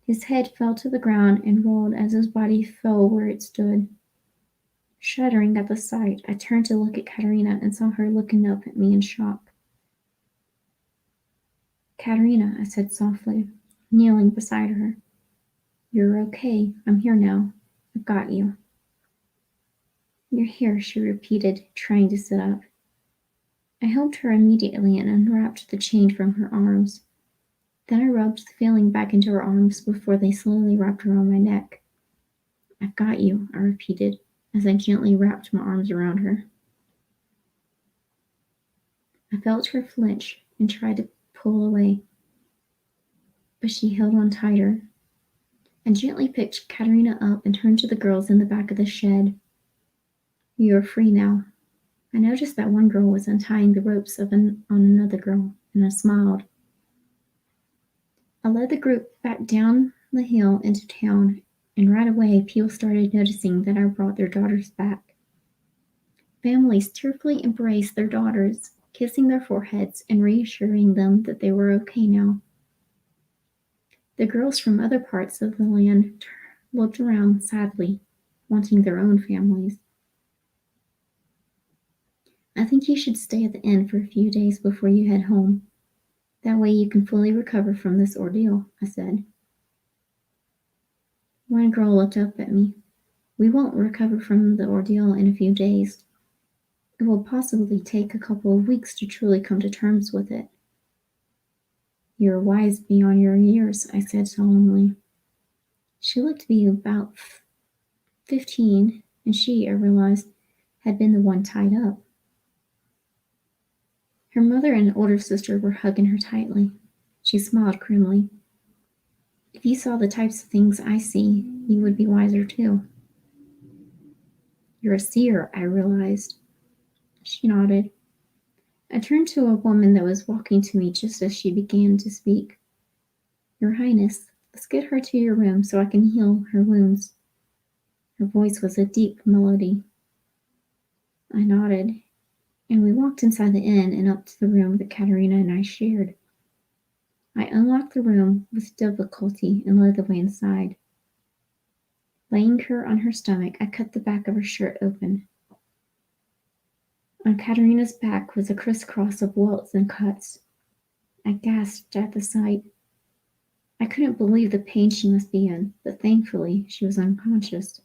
His head fell to the ground and rolled as his body fell where it stood. Shuddering at the sight, I turned to look at Katerina and saw her looking up at me in shock. Katerina, I said softly, kneeling beside her. You're okay. I'm here now. I've got you. You're here, she repeated, trying to sit up. I helped her immediately and unwrapped the chain from her arms. Then I rubbed the feeling back into her arms before they slowly wrapped around my neck. I've got you, I repeated, as I gently wrapped my arms around her. I felt her flinch and tried to pull away, but she held on tighter. I gently picked Katerina up and turned to the girls in the back of the shed. You are free now. I noticed that one girl was untying the ropes on another girl, and I smiled. I led the group back down the hill into town, and right away people started noticing that I brought their daughters back. Families tearfully embraced their daughters, kissing their foreheads and reassuring them that they were okay now. The girls from other parts of the land looked around sadly, wanting their own families. I think you should stay at the inn for a few days before you head home. That way you can fully recover from this ordeal, I said. One girl looked up at me. We won't recover from the ordeal in a few days. It will possibly take a couple of weeks to truly come to terms with it. You're wise beyond your years, I said solemnly. She looked to be about 15, and she, I realized, had been the one tied up. Her mother and older sister were hugging her tightly. She smiled grimly. If you saw the types of things I see, you would be wiser too. You're a seer, I realized. She nodded. I turned to a woman that was walking to me just as she began to speak. Your Highness, let's get her to your room so I can heal her wounds. Her voice was a deep melody. I nodded, and we walked inside the inn and up to the room that Katerina and I shared. I unlocked the room with difficulty and led the way inside. Laying her on her stomach, I cut the back of her shirt open. On Katerina's back was a crisscross of welts and cuts. I gasped at the sight. I couldn't believe the pain she must be in, but thankfully she was unconscious.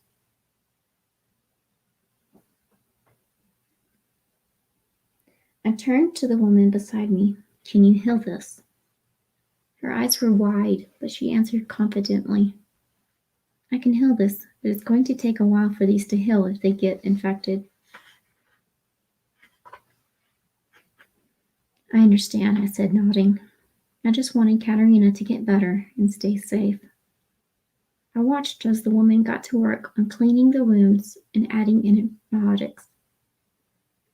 I turned to the woman beside me. Can you heal this? Her eyes were wide, but she answered confidently. I can heal this, but it's going to take a while for these to heal if they get infected. I understand, I said, nodding. I just wanted Katerina to get better and stay safe. I watched as the woman got to work on cleaning the wounds and adding antibiotics.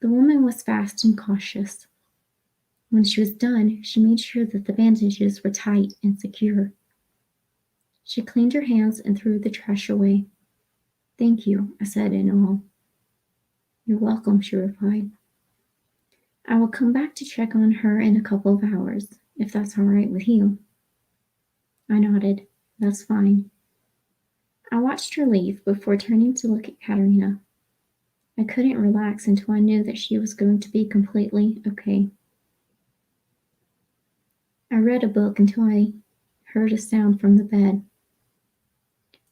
The woman was fast and cautious. When she was done, she made sure that the bandages were tight and secure. She cleaned her hands and threw the trash away. Thank you, I said in awe. You're welcome, she replied. I will come back to check on her in a couple of hours, if that's all right with you. I nodded. That's fine. I watched her leave before turning to look at Katerina. I couldn't relax until I knew that she was going to be completely okay. I read a book until I heard a sound from the bed.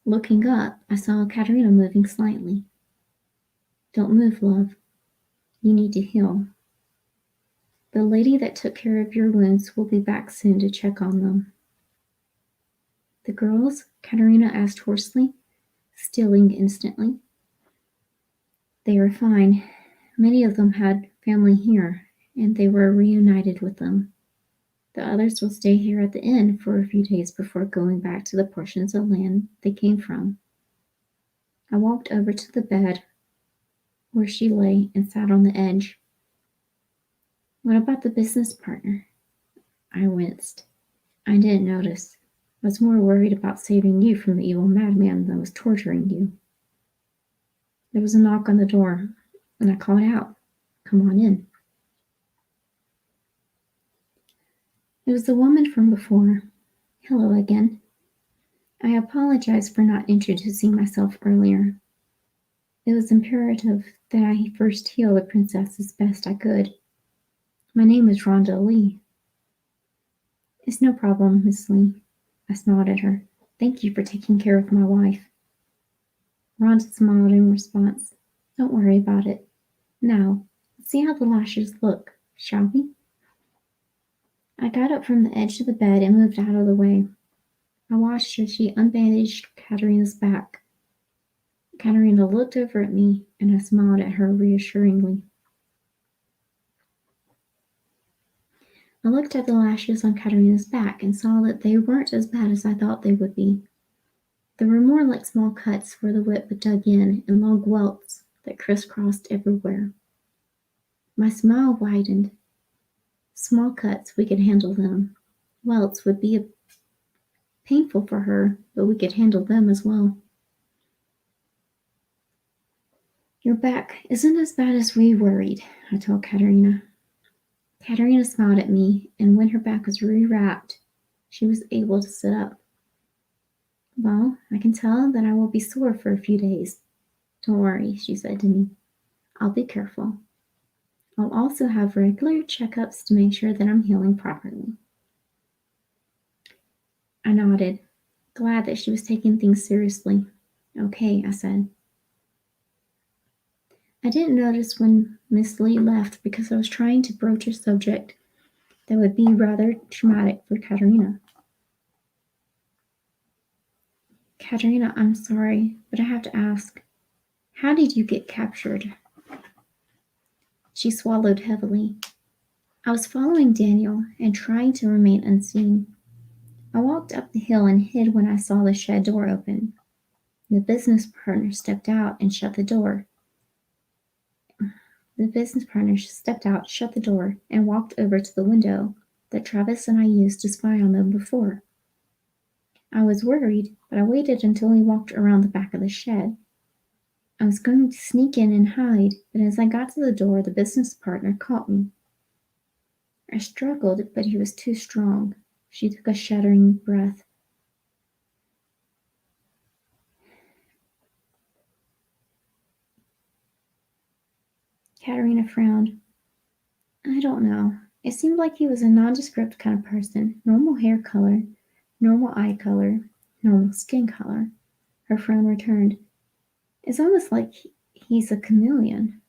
Looking up, I saw Katerina moving slightly. Don't move, love. You need to heal. The lady that took care of your wounds will be back soon to check on them. The girls? Katerina asked hoarsely, stilling instantly. They are fine. Many of them had family here, and they were reunited with them. The others will stay here at the inn for a few days before going back to the portions of land they came from. I walked over to the bed where she lay and sat on the edge. What about the business partner? I winced. I didn't notice. I was more worried about saving you from the evil madman that was torturing you. There was a knock on the door, and I called out, Come on in. It was the woman from before. Hello again. I apologize for not introducing myself earlier. It was imperative that I first heal the princess as best I could. My name is Rhonda Lee. It's no problem, Miss Lee. I smiled at her. Thank you for taking care of my wife. Rhonda smiled in response. Don't worry about it. Now, let's see how the lashes look, shall we? I got up from the edge of the bed and moved out of the way. I watched as she unbandaged Katerina's back. Katerina looked over at me, and I smiled at her reassuringly. I looked at the lashes on Katerina's back and saw that they weren't as bad as I thought they would be. They were more like small cuts where the whip had dug in and long welts that crisscrossed everywhere. My smile widened. Small cuts, we could handle them. Welts would be painful for her, but we could handle them as well. Your back isn't as bad as we worried, I told Katerina. Katerina smiled at me, and when her back was rewrapped, she was able to sit up. Well, I can tell that I will be sore for a few days. Don't worry, she said to me. I'll be careful. I'll also have regular checkups to make sure that I'm healing properly. I nodded, glad that she was taking things seriously. Okay, I said. I didn't notice when Miss Lee left because I was trying to broach a subject that would be rather traumatic for Katerina. Katerina, I'm sorry, but I have to ask, how did you get captured? She swallowed heavily. I was following Daniel and trying to remain unseen. I walked up the hill and hid when I saw the shed door open. The business partner stepped out and shut the door. The business partner stepped out, shut the door, and walked over to the window that Travis and I used to spy on them before. I was worried, but I waited until he walked around the back of the shed. I was going to sneak in and hide, but as I got to the door, the business partner caught me. I struggled, but he was too strong. She took a shuddering breath. Katerina frowned. I don't know. It seemed like he was a nondescript kind of person. Normal hair color, normal eye color, normal skin color. Her frown returned. It's almost like he's a chameleon.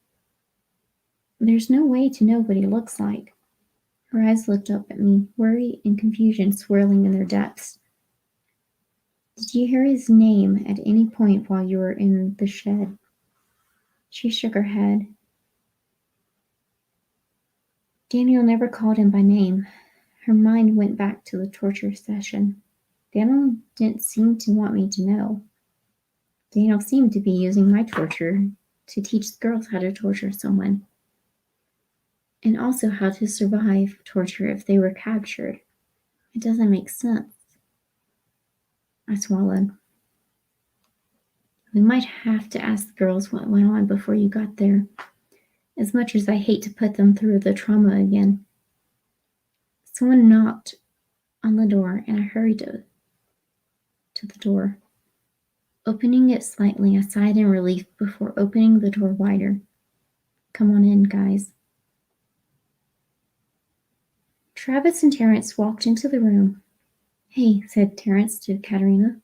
There's no way to know what he looks like. Her eyes looked up at me, worry and confusion swirling in their depths. Did you hear his name at any point while you were in the shed? She shook her head. Daniel never called him by name. Her mind went back to the torture session. Daniel didn't seem to want me to know. Daniel seemed to be using my torture to teach the girls how to torture someone, and also how to survive torture if they were captured. It doesn't make sense. I swallowed. We might have to ask the girls what went on before you got there, as much as I hate to put them through the trauma again. Someone knocked on the door, and I hurried to the door. Opening it slightly, I sighed in relief before opening the door wider. Come on in, guys. Travis and Terrence walked into the room. Hey, said Terrence to Katerina.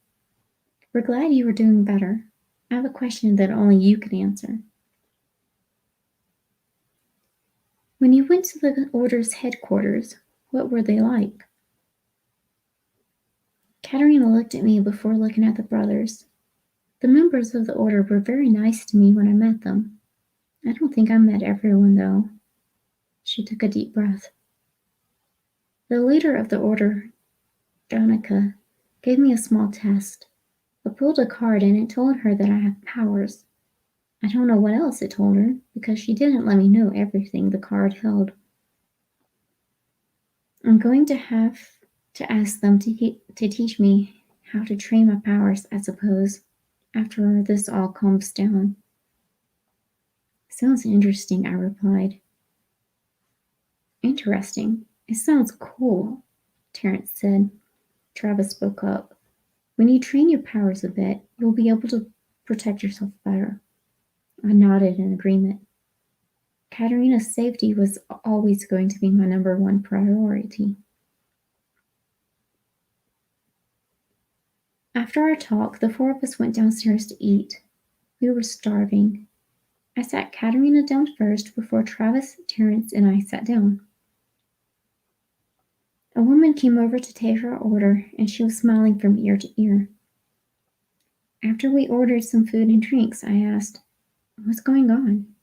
We're glad you are doing better. I have a question that only you can answer. When you went to the Order's headquarters, what were they like? Katerina looked at me before looking at the brothers. The members of the Order were very nice to me when I met them. I don't think I met everyone, though. She took a deep breath. The leader of the Order, Danica, gave me a small test. I pulled a card and it told her that I have powers. I don't know what else it told her, because she didn't let me know everything the card held. I'm going to have to ask them to teach me how to train my powers, I suppose, after this all calms down. Sounds interesting, I replied. Interesting? It sounds cool, Terrence said. Travis spoke up. When you train your powers a bit, you'll be able to protect yourself better. I nodded in agreement. Katerina's safety was always going to be my number one priority. After our talk, the four of us went downstairs to eat. We were starving. I sat Katerina down first before Travis, Terrence, and I sat down. A woman came over to take our order, and she was smiling from ear to ear. After we ordered some food and drinks, I asked, "What's going on?"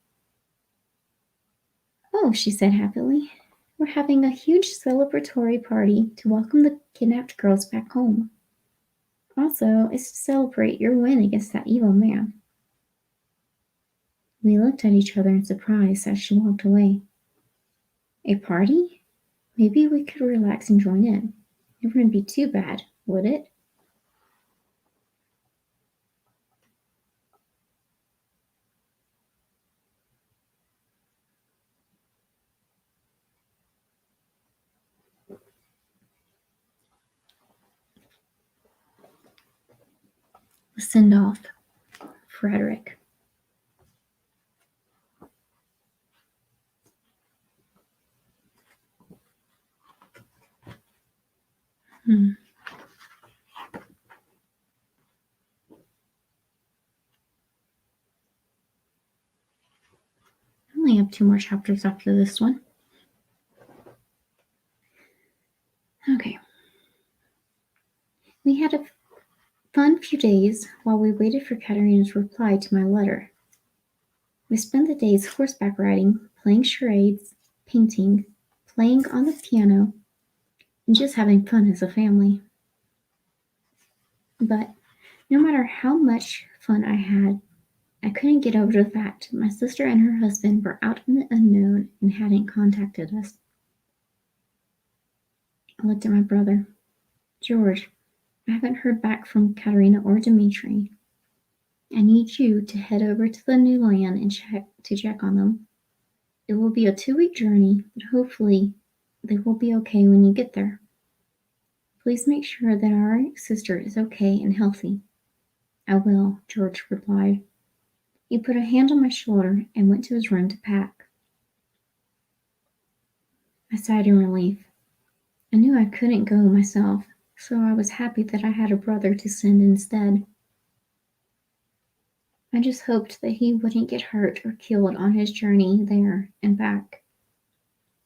"Oh," she said happily, "we're having a huge celebratory party to welcome the kidnapped girls back home. Also, it's to celebrate your win against that evil man." We looked at each other in surprise as she walked away. A party? Maybe we could relax and join in. It wouldn't be too bad, would it? Send off, Frederick. Hmm. I only have 2 more chapters after this one. Okay. We had a fun few days while we waited for Katerina's reply to my letter. We spent the days horseback riding, playing charades, painting, playing on the piano, and just having fun as a family. But no matter how much fun I had, I couldn't get over the fact my sister and her husband were out in the unknown and hadn't contacted us. I looked at my brother. George, I haven't heard back from Katerina or Dmitri. I need you to head over to the new land and check on them. It will be a 2-week journey, but hopefully they will be okay when you get there. Please make sure that our sister is okay and healthy. I will, George replied. He put a hand on my shoulder and went to his room to pack. I sighed in relief. I knew I couldn't go myself, so I was happy that I had a brother to send instead. I just hoped that he wouldn't get hurt or killed on his journey there and back.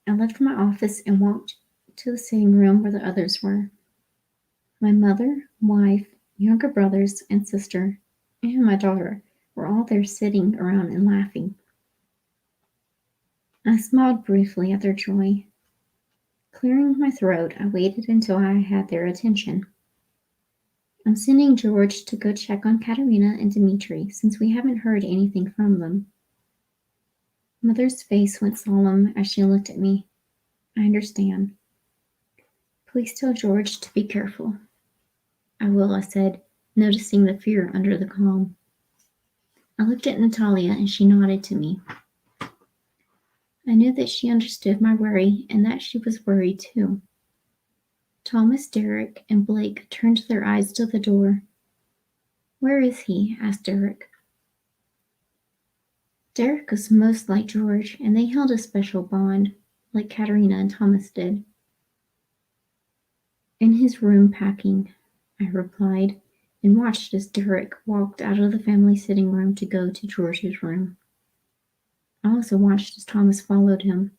I left my office and walked to the sitting room where the others were. My mother, wife, younger brothers and sister, and my daughter were all there sitting around and laughing. I smiled briefly at their joy. Clearing my throat, I waited until I had their attention. I'm sending George to go check on Katerina and Dmitri since we haven't heard anything from them. Mother's face went solemn as she looked at me. I understand. Please tell George to be careful. I will, I said, noticing the fear under the calm. I looked at Natalia and she nodded to me. I knew that she understood my worry and that she was worried too. Thomas, Derek, and Blake turned their eyes to the door. Where is he? Asked Derek. Derek was most like George, and they held a special bond, like Katerina and Thomas did. In his room packing, I replied, and watched as Derek walked out of the family sitting room to go to George's room. I also watched as Thomas followed him.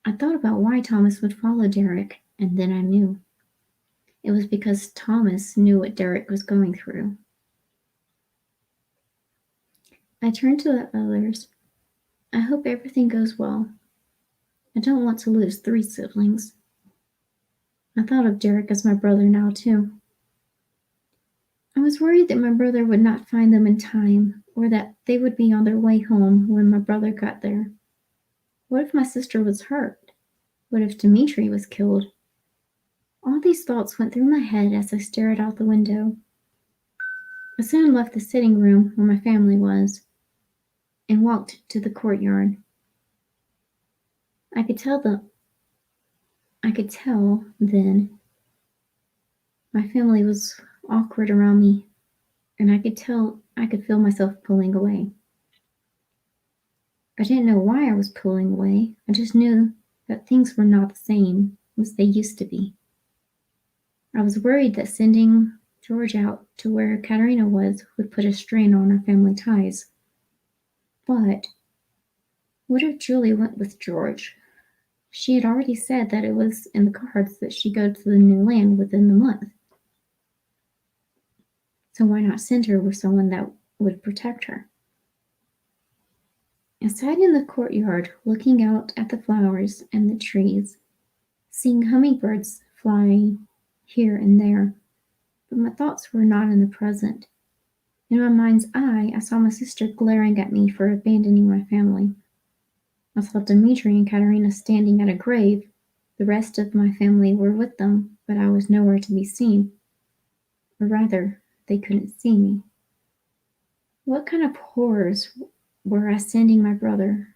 I thought about why Thomas would follow Derek, and then I knew. It was because Thomas knew what Derek was going through. I turned to the others. I hope everything goes well. I don't want to lose 3 siblings. I thought of Derek as my brother now, too. I was worried that my brother would not find them in time, or that they would be on their way home when my brother got there. What if my sister was hurt? What if Dmitri was killed? All these thoughts went through my head as I stared out the window. I soon left the sitting room where my family was and walked to the courtyard. I could tell then my family was awkward around me, and I could feel myself pulling away. I didn't know why I was pulling away. I just knew that things were not the same as they used to be. I was worried that sending George out to where Katerina was would put a strain on our family ties. But what if Julie went with George? She had already said that it was in the cards that she'd go to the new land within the month. So why not send her with someone that would protect her? I sat in the courtyard looking out at the flowers and the trees, seeing hummingbirds flying here and there, but my thoughts were not in the present. In my mind's eye, I saw my sister glaring at me for abandoning my family. I saw Dmitri and Katerina standing at a grave. The rest of my family were with them, but I was nowhere to be seen. Or rather, they couldn't see me. What kind of horrors were I sending my brother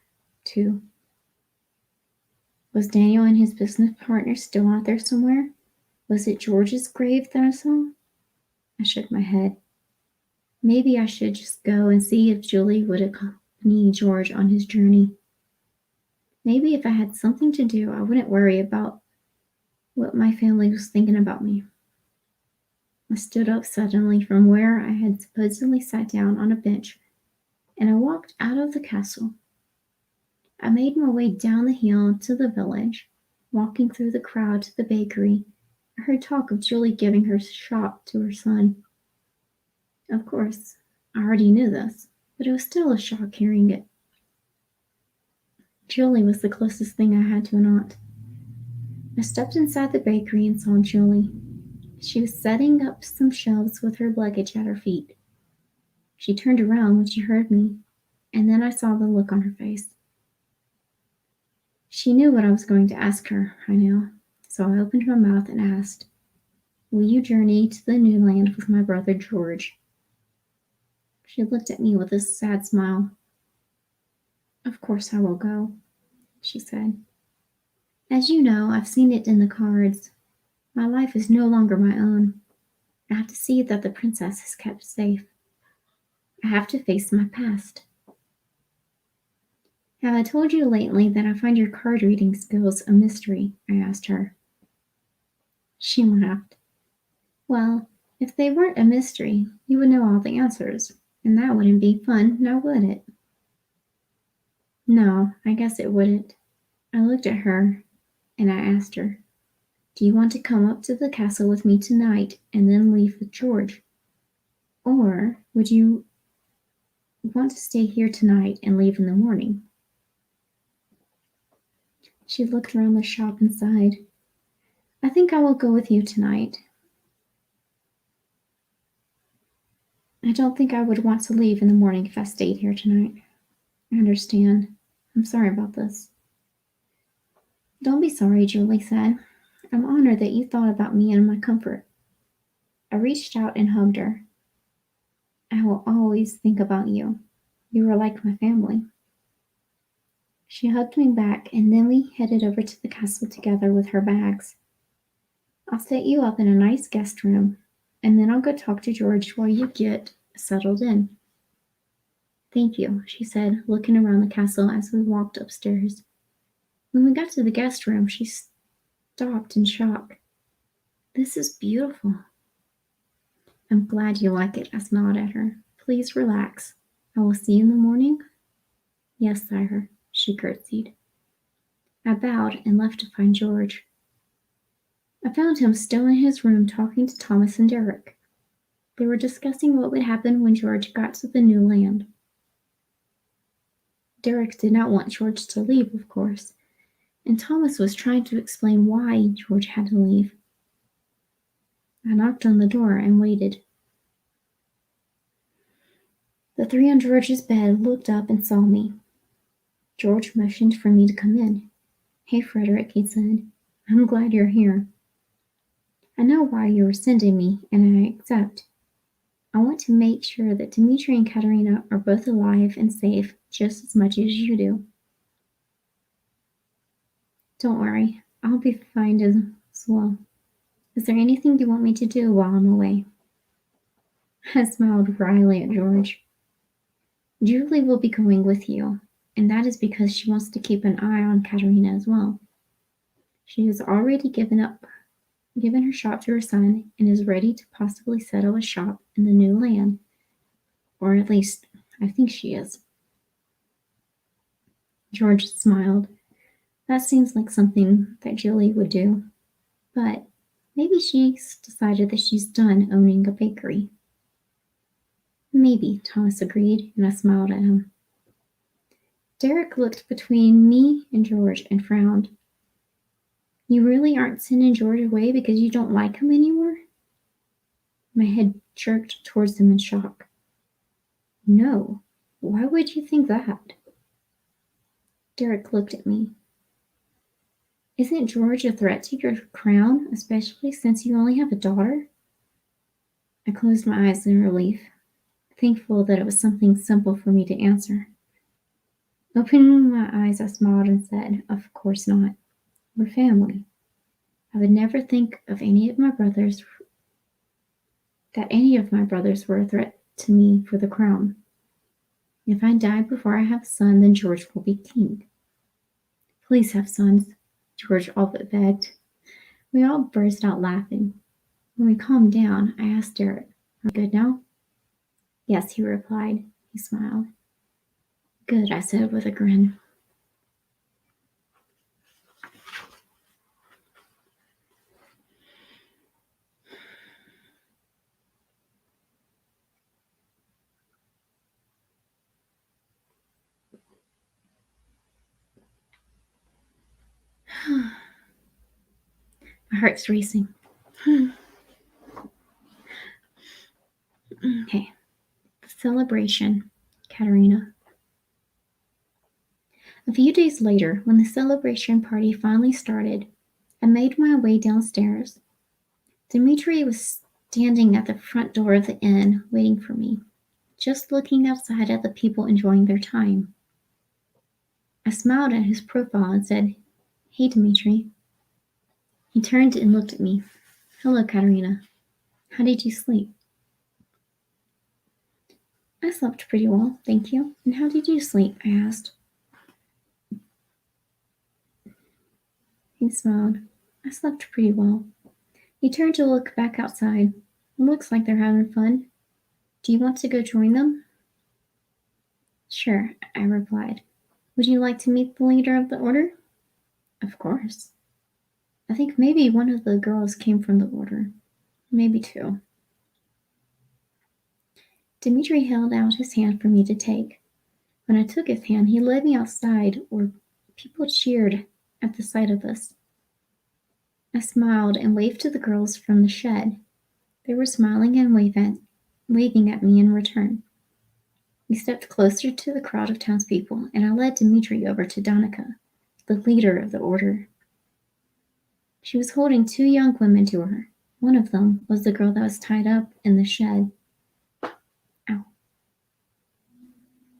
to? Was Daniel and his business partner still out there somewhere? Was it George's grave that I saw? I shook my head. Maybe I should just go and see if Julie would accompany George on his journey. Maybe if I had something to do, I wouldn't worry about what my family was thinking about me. I stood up suddenly from where I had supposedly sat down on a bench, and I walked out of the castle. I made my way down the hill to the village. Walking through the crowd to the bakery, I heard talk of Julie giving her shop to her son. Of course, I already knew this, but it was still a shock hearing it. Julie was the closest thing I had to an aunt. I stepped inside the bakery and saw Julie. She was setting up some shelves with her luggage at her feet. She turned around when she heard me, and then I saw the look on her face. She knew what I was going to ask her, I knew, so I opened my mouth and asked, "Will you journey to the new land with my brother George?" She looked at me with a sad smile. "Of course I will go," she said. "As you know, I've seen it in the cards. My life is no longer my own. I have to see that the princess is kept safe. I have to face my past." "Have I told you lately that I find your card reading skills a mystery?" I asked her. She laughed. "Well, if they weren't a mystery, you would know all the answers, and that wouldn't be fun, now would it?" "No, I guess it wouldn't." I looked at her and I asked her, "Do you want to come up to the castle with me tonight and then leave with George? Or would you want to stay here tonight and leave in the morning?" She looked around the shop and sighed. "I think I will go with you tonight. I don't think I would want to leave in the morning if I stayed here tonight." "I understand. I'm sorry about this." "Don't be sorry," Julie said. "I'm honored that you thought about me and my comfort." I reached out and hugged her. "I will always think about you. You are like my family." She hugged me back, and then we headed over to the castle together with her bags. "I'll set you up in a nice guest room, and then I'll go talk to George while you get settled in." "Thank you," she said, looking around the castle as we walked upstairs. When we got to the guest room, she stopped in shock. "This is beautiful." "I'm glad you like it," I smiled at her. "Please relax. I will see you in the morning?" "Yes, sire," she curtsied. I bowed and left to find George. I found him still in his room talking to Thomas and Derek. They were discussing what would happen when George got to the new land. Derek did not want George to leave, of course, and Thomas was trying to explain why George had to leave. I knocked on the door and waited. The three on George's bed looked up and saw me. George motioned for me to come in. "Hey, Frederick," he said. "I'm glad you're here. I know why you were sending me, and I accept. I want to make sure that Dmitri and Katerina are both alive and safe just as much as you do." "Don't worry, I'll be fine as well. Is there anything you want me to do while I'm away?" I smiled wryly at George. "Julie will be going with you, and that is because she wants to keep an eye on Katerina as well. She has already given her shop to her son and is ready to possibly settle a shop in the new land. Or at least, I think she is." George smiled. "That seems like something that Julie would do. But maybe she's decided that she's done owning a bakery." "Maybe," Thomas agreed, and I smiled at him. Derek looked between me and George and frowned. "You really aren't sending George away because you don't like him anymore?" My head jerked towards him in shock. "No. Why would you think that?" Derek looked at me. "Isn't George a threat to your crown, especially since you only have a daughter?" I closed my eyes in relief, thankful that it was something simple for me to answer. Opening my eyes, I smiled and said, "Of course not. We're family. I would never think of any of my brothers that any of my brothers were a threat to me for the crown. If I die before I have a son, then George will be king. Please have sons, George all but begged. We all burst out laughing. When we calmed down, I asked Derek, "Are we good now?" "Yes," he replied. He smiled. "Good," I said with a grin. My heart's racing. Okay. The celebration, Katerina. A few days later, when the celebration party finally started, I made my way downstairs. Dmitri was standing at the front door of the inn, waiting for me, just looking outside at the people enjoying their time. I smiled at his profile and said, "Hey, Dmitri." He turned and looked at me. "Hello, Katerina. How did you sleep?" "I slept pretty well, thank you. And how did you sleep?" I asked. He smiled. "I slept pretty well." He turned to look back outside. "It looks like they're having fun. Do you want to go join them?" "Sure," I replied. "Would you like to meet the leader of the order?" "Of course." "I think maybe one of the girls came from the order. Maybe two." Dmitri held out his hand for me to take. When I took his hand, he led me outside where people cheered at the sight of us. I smiled and waved to the girls from the shed. They were smiling and waving at me in return. We stepped closer to the crowd of townspeople, and I led Dmitri over to Danica, the leader of the order. She was holding two young women to her. One of them was the girl that was tied up in the shed. Ow.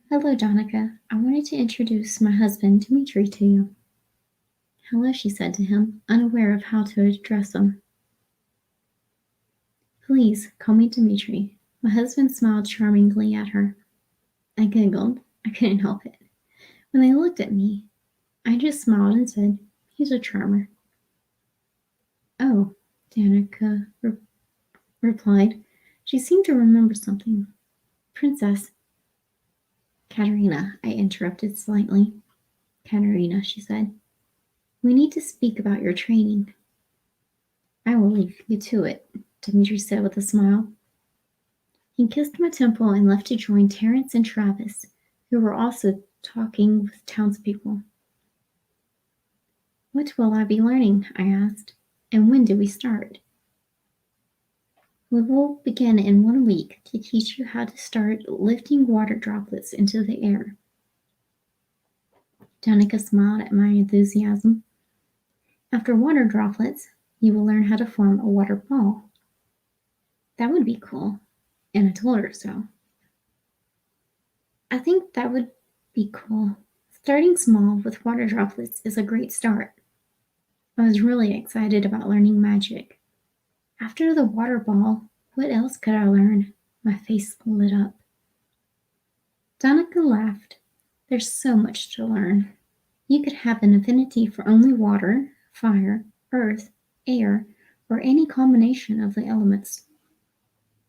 "Hello, Danica. I wanted to introduce my husband, Dmitri, to you." "Hello," she said to him, unaware of how to address him. "Please, call me Dmitri." My husband smiled charmingly at her. I giggled. I couldn't help it. When they looked at me, I just smiled and said, "He's a charmer." "Oh," Danica replied. She seemed to remember something. "Princess." "Katerina," I interrupted slightly. "Katerina," she said. "We need to speak about your training." "I will leave you to it," Dmitri said with a smile. He kissed my temple and left to join Terence and Travis, who were also talking with townspeople. "What will I be learning?" I asked. "And when do we start?" "We will begin in 1 week to teach you how to start lifting water droplets into the air." Danica smiled at my enthusiasm. "After water droplets, you will learn how to form a water ball." That would be cool, and I told her so. I think that would be cool. Starting small with water droplets is a great start. I was really excited about learning magic. After the water ball, what else could I learn? My face lit up. Danica laughed. "There's so much to learn. You could have an affinity for only water, fire, earth, air, or any combination of the elements.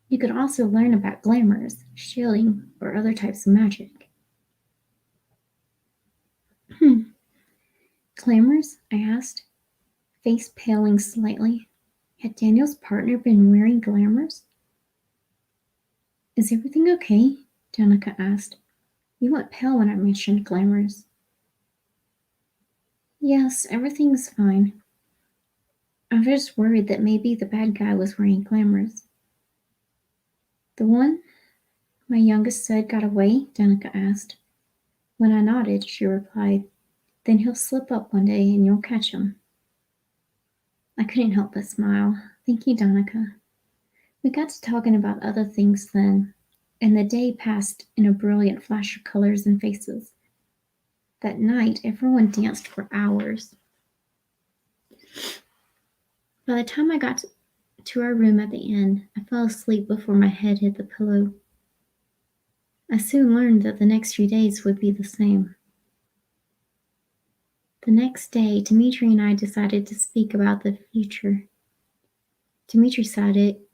You could also learn about glamours, shielding, or other types of magic." "Glamours?" I asked, face paling slightly. Had Daniel's partner been wearing glamours? "Is everything okay?" Danica asked. "You went pale when I mentioned glamours." "Yes, everything's fine. I was just worried that maybe the bad guy was wearing glamours." "The one my youngest said got away?" Danica asked. When I nodded, she replied, "Then he'll slip up one day and you'll catch him." I couldn't help but smile. "Thank you, Danica." We got to talking about other things then, and the day passed in a brilliant flash of colors and faces. That night, everyone danced for hours. By the time I got to our room at the inn, I fell asleep before my head hit the pillow. I soon learned that the next few days would be the same. The next day, Dmitri and I decided to speak about the future. Dmitri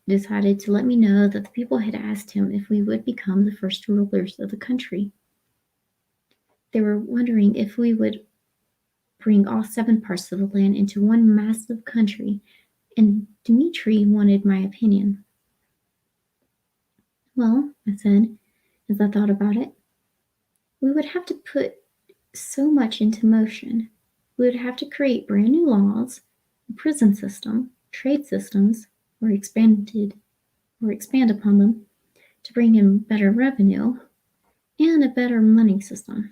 decided to let me know that the people had asked him if we would become the first rulers of the country. They were wondering if we would bring all 7 parts of the land into one massive country, and Dmitri wanted my opinion. Well, I said, as I thought about it, we would have to put so much into motion. We would have to create brand new laws, a prison system, trade systems, or expand upon them to bring in better revenue and a better money system.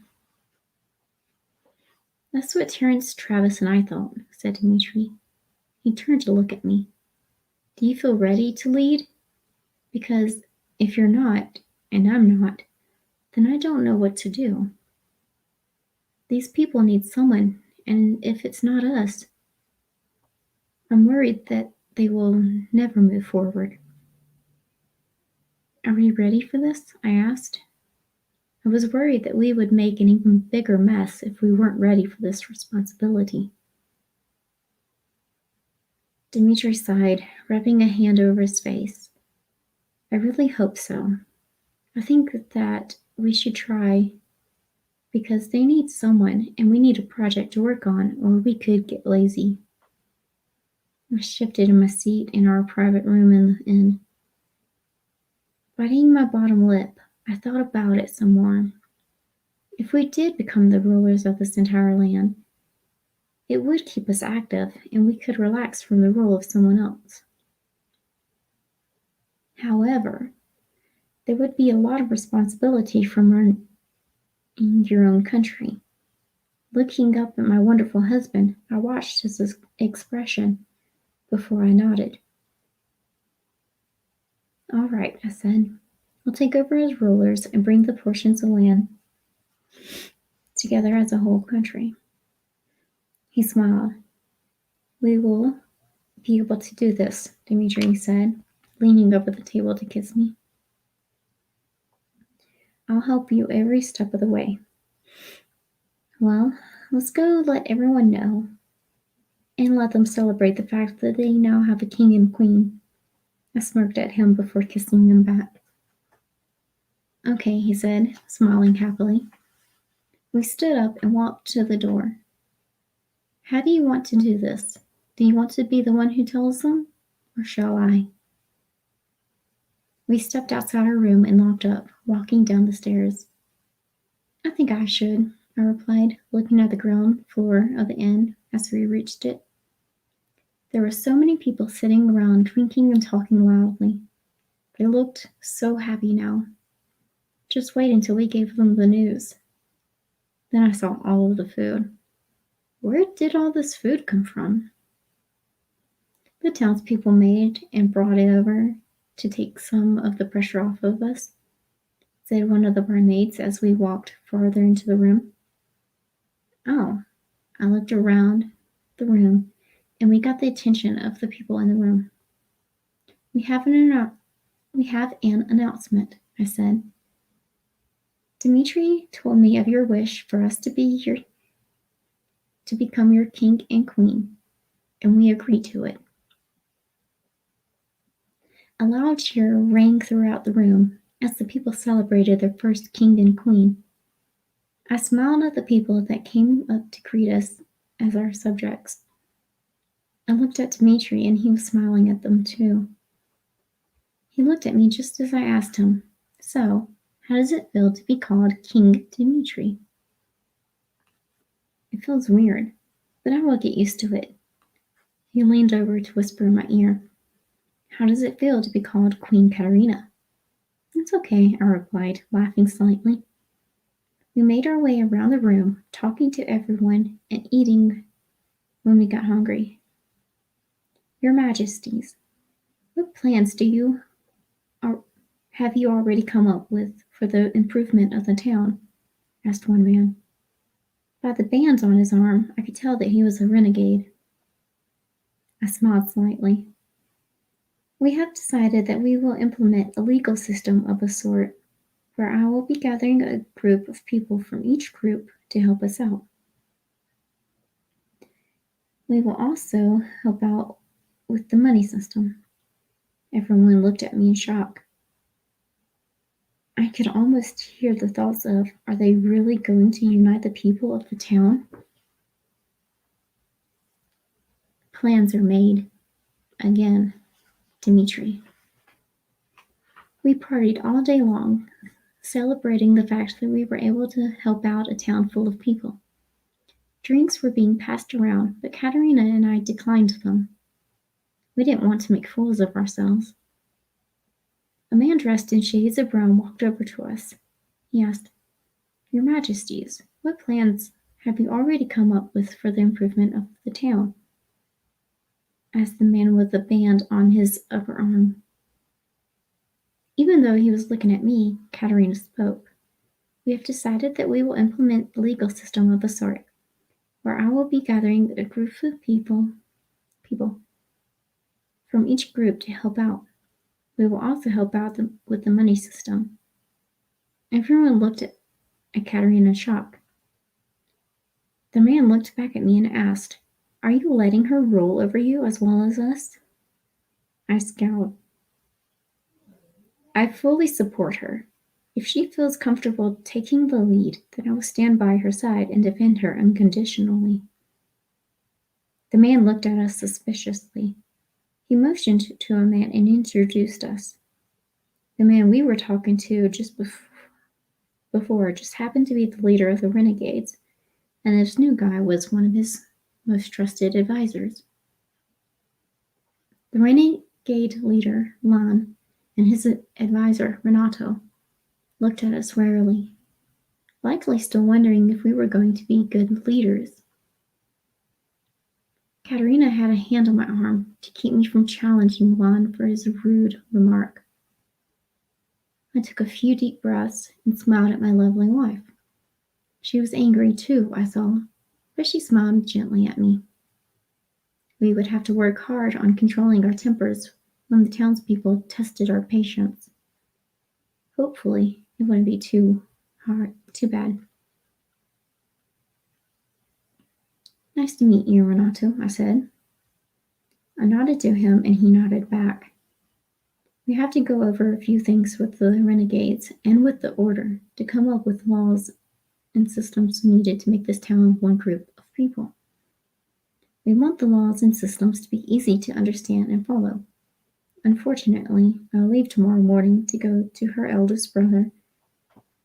That's what Terence, Travis, and I thought, said Dmitri. He turned to look at me. Do you feel ready to lead? Because if you're not, and I'm not, then I don't know what to do. These people need someone, and if it's not us, I'm worried that they will never move forward. Are we ready for this? I asked. I was worried that we would make an even bigger mess if we weren't ready for this responsibility. Dmitri sighed, rubbing a hand over his face. I really hope so. I think that we should try because they need someone and we need a project to work on, or we could get lazy. I shifted in my seat in our private room in the inn. Biting my bottom lip, I thought about it some more. If we did become the rulers of this entire land, it would keep us active and we could relax from the rule of someone else. However, there would be a lot of responsibility from running your own country. Looking up at my wonderful husband, I watched his expression before I nodded. All right, I said. We'll take over as rulers and bring the portions of land together as a whole country. He smiled. We will be able to do this, Dmitri said, leaning over the table to kiss me. I'll help you every step of the way. Well, let's go let everyone know and let them celebrate the fact that they now have a king and queen. I smirked at him before kissing him back. Okay, he said, smiling happily. We stood up and walked to the door. How do you want to do this? Do you want to be the one who tells them, or shall I? We stepped outside our room and locked up, walking down the stairs. I think I should, I replied, looking at the ground floor of the inn as we reached it. There were so many people sitting around drinking and talking loudly. They looked so happy now. Just wait until we gave them the news. Then I saw all of the food. Where did all this food come from? The townspeople made and brought it over to take some of the pressure off of us, said one of the barmaids as we walked farther into the room. Oh, I looked around the room and we got the attention of the people in the room. We have an announcement, I said. Dmitri told me of your wish for us to become your king and queen, and we agreed to it. A loud cheer rang throughout the room as the people celebrated their first king and queen. I smiled at the people that came up to greet us as our subjects. I looked at Dmitri and he was smiling at them too. He looked at me just as I asked him, so, how does it feel to be called King Dmitri? It feels weird, but I will get used to it. He leaned over to whisper in my ear. How does it feel to be called Queen Katerina? It's okay, I replied, laughing slightly. We made our way around the room, talking to everyone and eating when we got hungry. Your Majesties, what plans have you already come up with for the improvement of the town? Asked one man. By the bands on his arm, I could tell that he was a renegade. I smiled slightly. We have decided that we will implement a legal system of a sort where I will be gathering a group of people from each group to help us out. We will also help out with the money system. Everyone looked at me in shock. I could almost hear the thoughts of, are they really going to unite the people of the town? Plans are made. Again, Dimitri. We partied all day long, celebrating the fact that we were able to help out a town full of people. Drinks were being passed around, but Katerina and I declined them. We didn't want to make fools of ourselves. A man dressed in shades of brown walked over to us. He asked, "Your Majesties, what plans have you already come up with for the improvement of the town?" asked the man with the band on his upper arm. Even though he was looking at me, Katerina spoke. "We have decided that we will implement a legal system of a sort, where I will be gathering a group of people from each group to help out. We will also help out with the money system." Everyone looked at Katerina in shock. The man looked back at me and asked, "Are you letting her rule over you as well as us?" I scowled. "I fully support her. If she feels comfortable taking the lead, then I will stand by her side and defend her unconditionally." The man looked at us suspiciously. He motioned to a man and introduced us. The man we were talking to just before just happened to be the leader of the renegades, and this new guy was one of his most trusted advisors. The renegade leader, Lan, and his advisor, Renato, looked at us warily, likely still wondering if we were going to be good leaders. Katerina had a hand on my arm to keep me from challenging Lan for his rude remark. I took a few deep breaths and smiled at my lovely wife. She was angry too, I saw, but she smiled gently at me. We would have to work hard on controlling our tempers when the townspeople tested our patience. Hopefully, it wouldn't be too bad. "Nice to meet you, Renato," I said. I nodded to him and he nodded back. We have to go over a few things with the renegades and with the Order to come up with laws and systems needed to make this town one group of people. We want the laws and systems to be easy to understand and follow. Unfortunately, I'll leave tomorrow morning to go to her eldest brother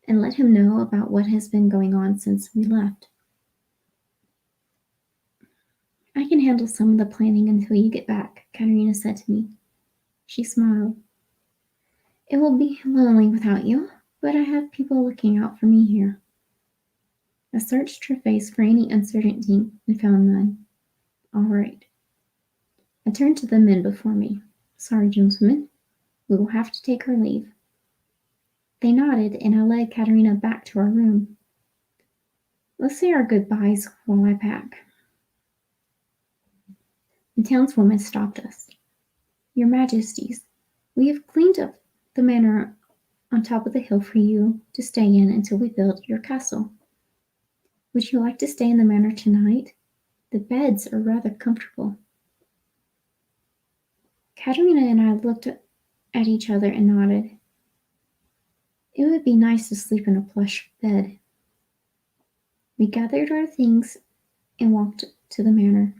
and let him know about what has been going on since we left. "I can handle some of the planning until you get back," Katerina said to me. She smiled. "It will be lonely without you, but I have people looking out for me here." I searched her face for any uncertainty and found none. "All right." I turned to the men before me. "Sorry, gentlemen, we will have to take our leave." They nodded, and I led Katerina back to our room. "Let's say our goodbyes while I pack." The townswoman stopped us. "Your Majesties, we have cleaned up the manor on top of the hill for you to stay in until we build your castle. Would you like to stay in the manor tonight? The beds are rather comfortable." Katerina and I looked at each other and nodded. It would be nice to sleep in a plush bed. We gathered our things and walked to the manor.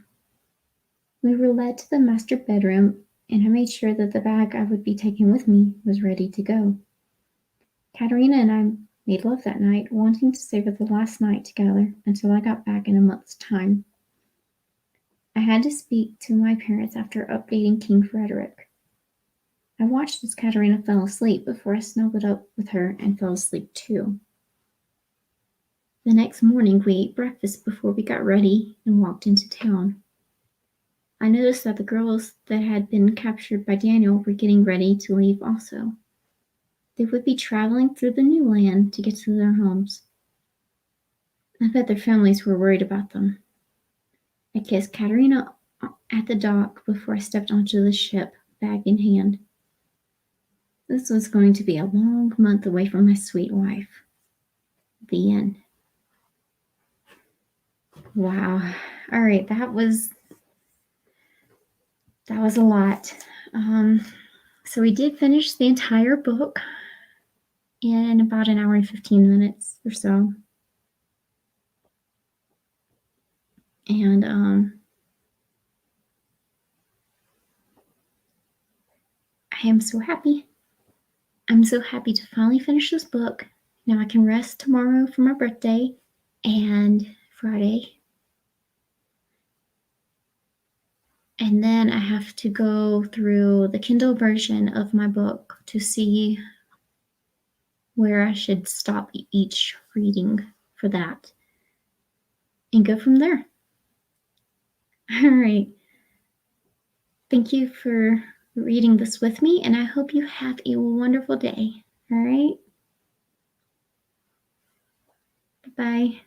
We were led to the master bedroom, and I made sure that the bag I would be taking with me was ready to go. Katerina and I made love that night, wanting to savor the last night together until I got back in a month's time. I had to speak to my parents after updating King Frederick. I watched as Katerina fell asleep before I snuggled up with her and fell asleep too. The next morning we ate breakfast before we got ready and walked into town. I noticed that the girls that had been captured by Daniel were getting ready to leave also. They would be traveling through the new land to get to their homes. I bet their families were worried about them. I kissed Katerina at the dock before I stepped onto the ship. bag in hand. This was going to be a long month away from my sweet wife. The end. Wow. All right, that was a lot. So we did finish the entire book in about an hour and 15 minutes or so. And I am so happy. I'm so happy to finally finish this book. Now I can rest tomorrow for my birthday and Friday. And then I have to go through the Kindle version of my book to see where I should stop each reading for that and go from there. All right. Thank you for reading this with me, and I hope you have a wonderful day. All right. Bye-bye.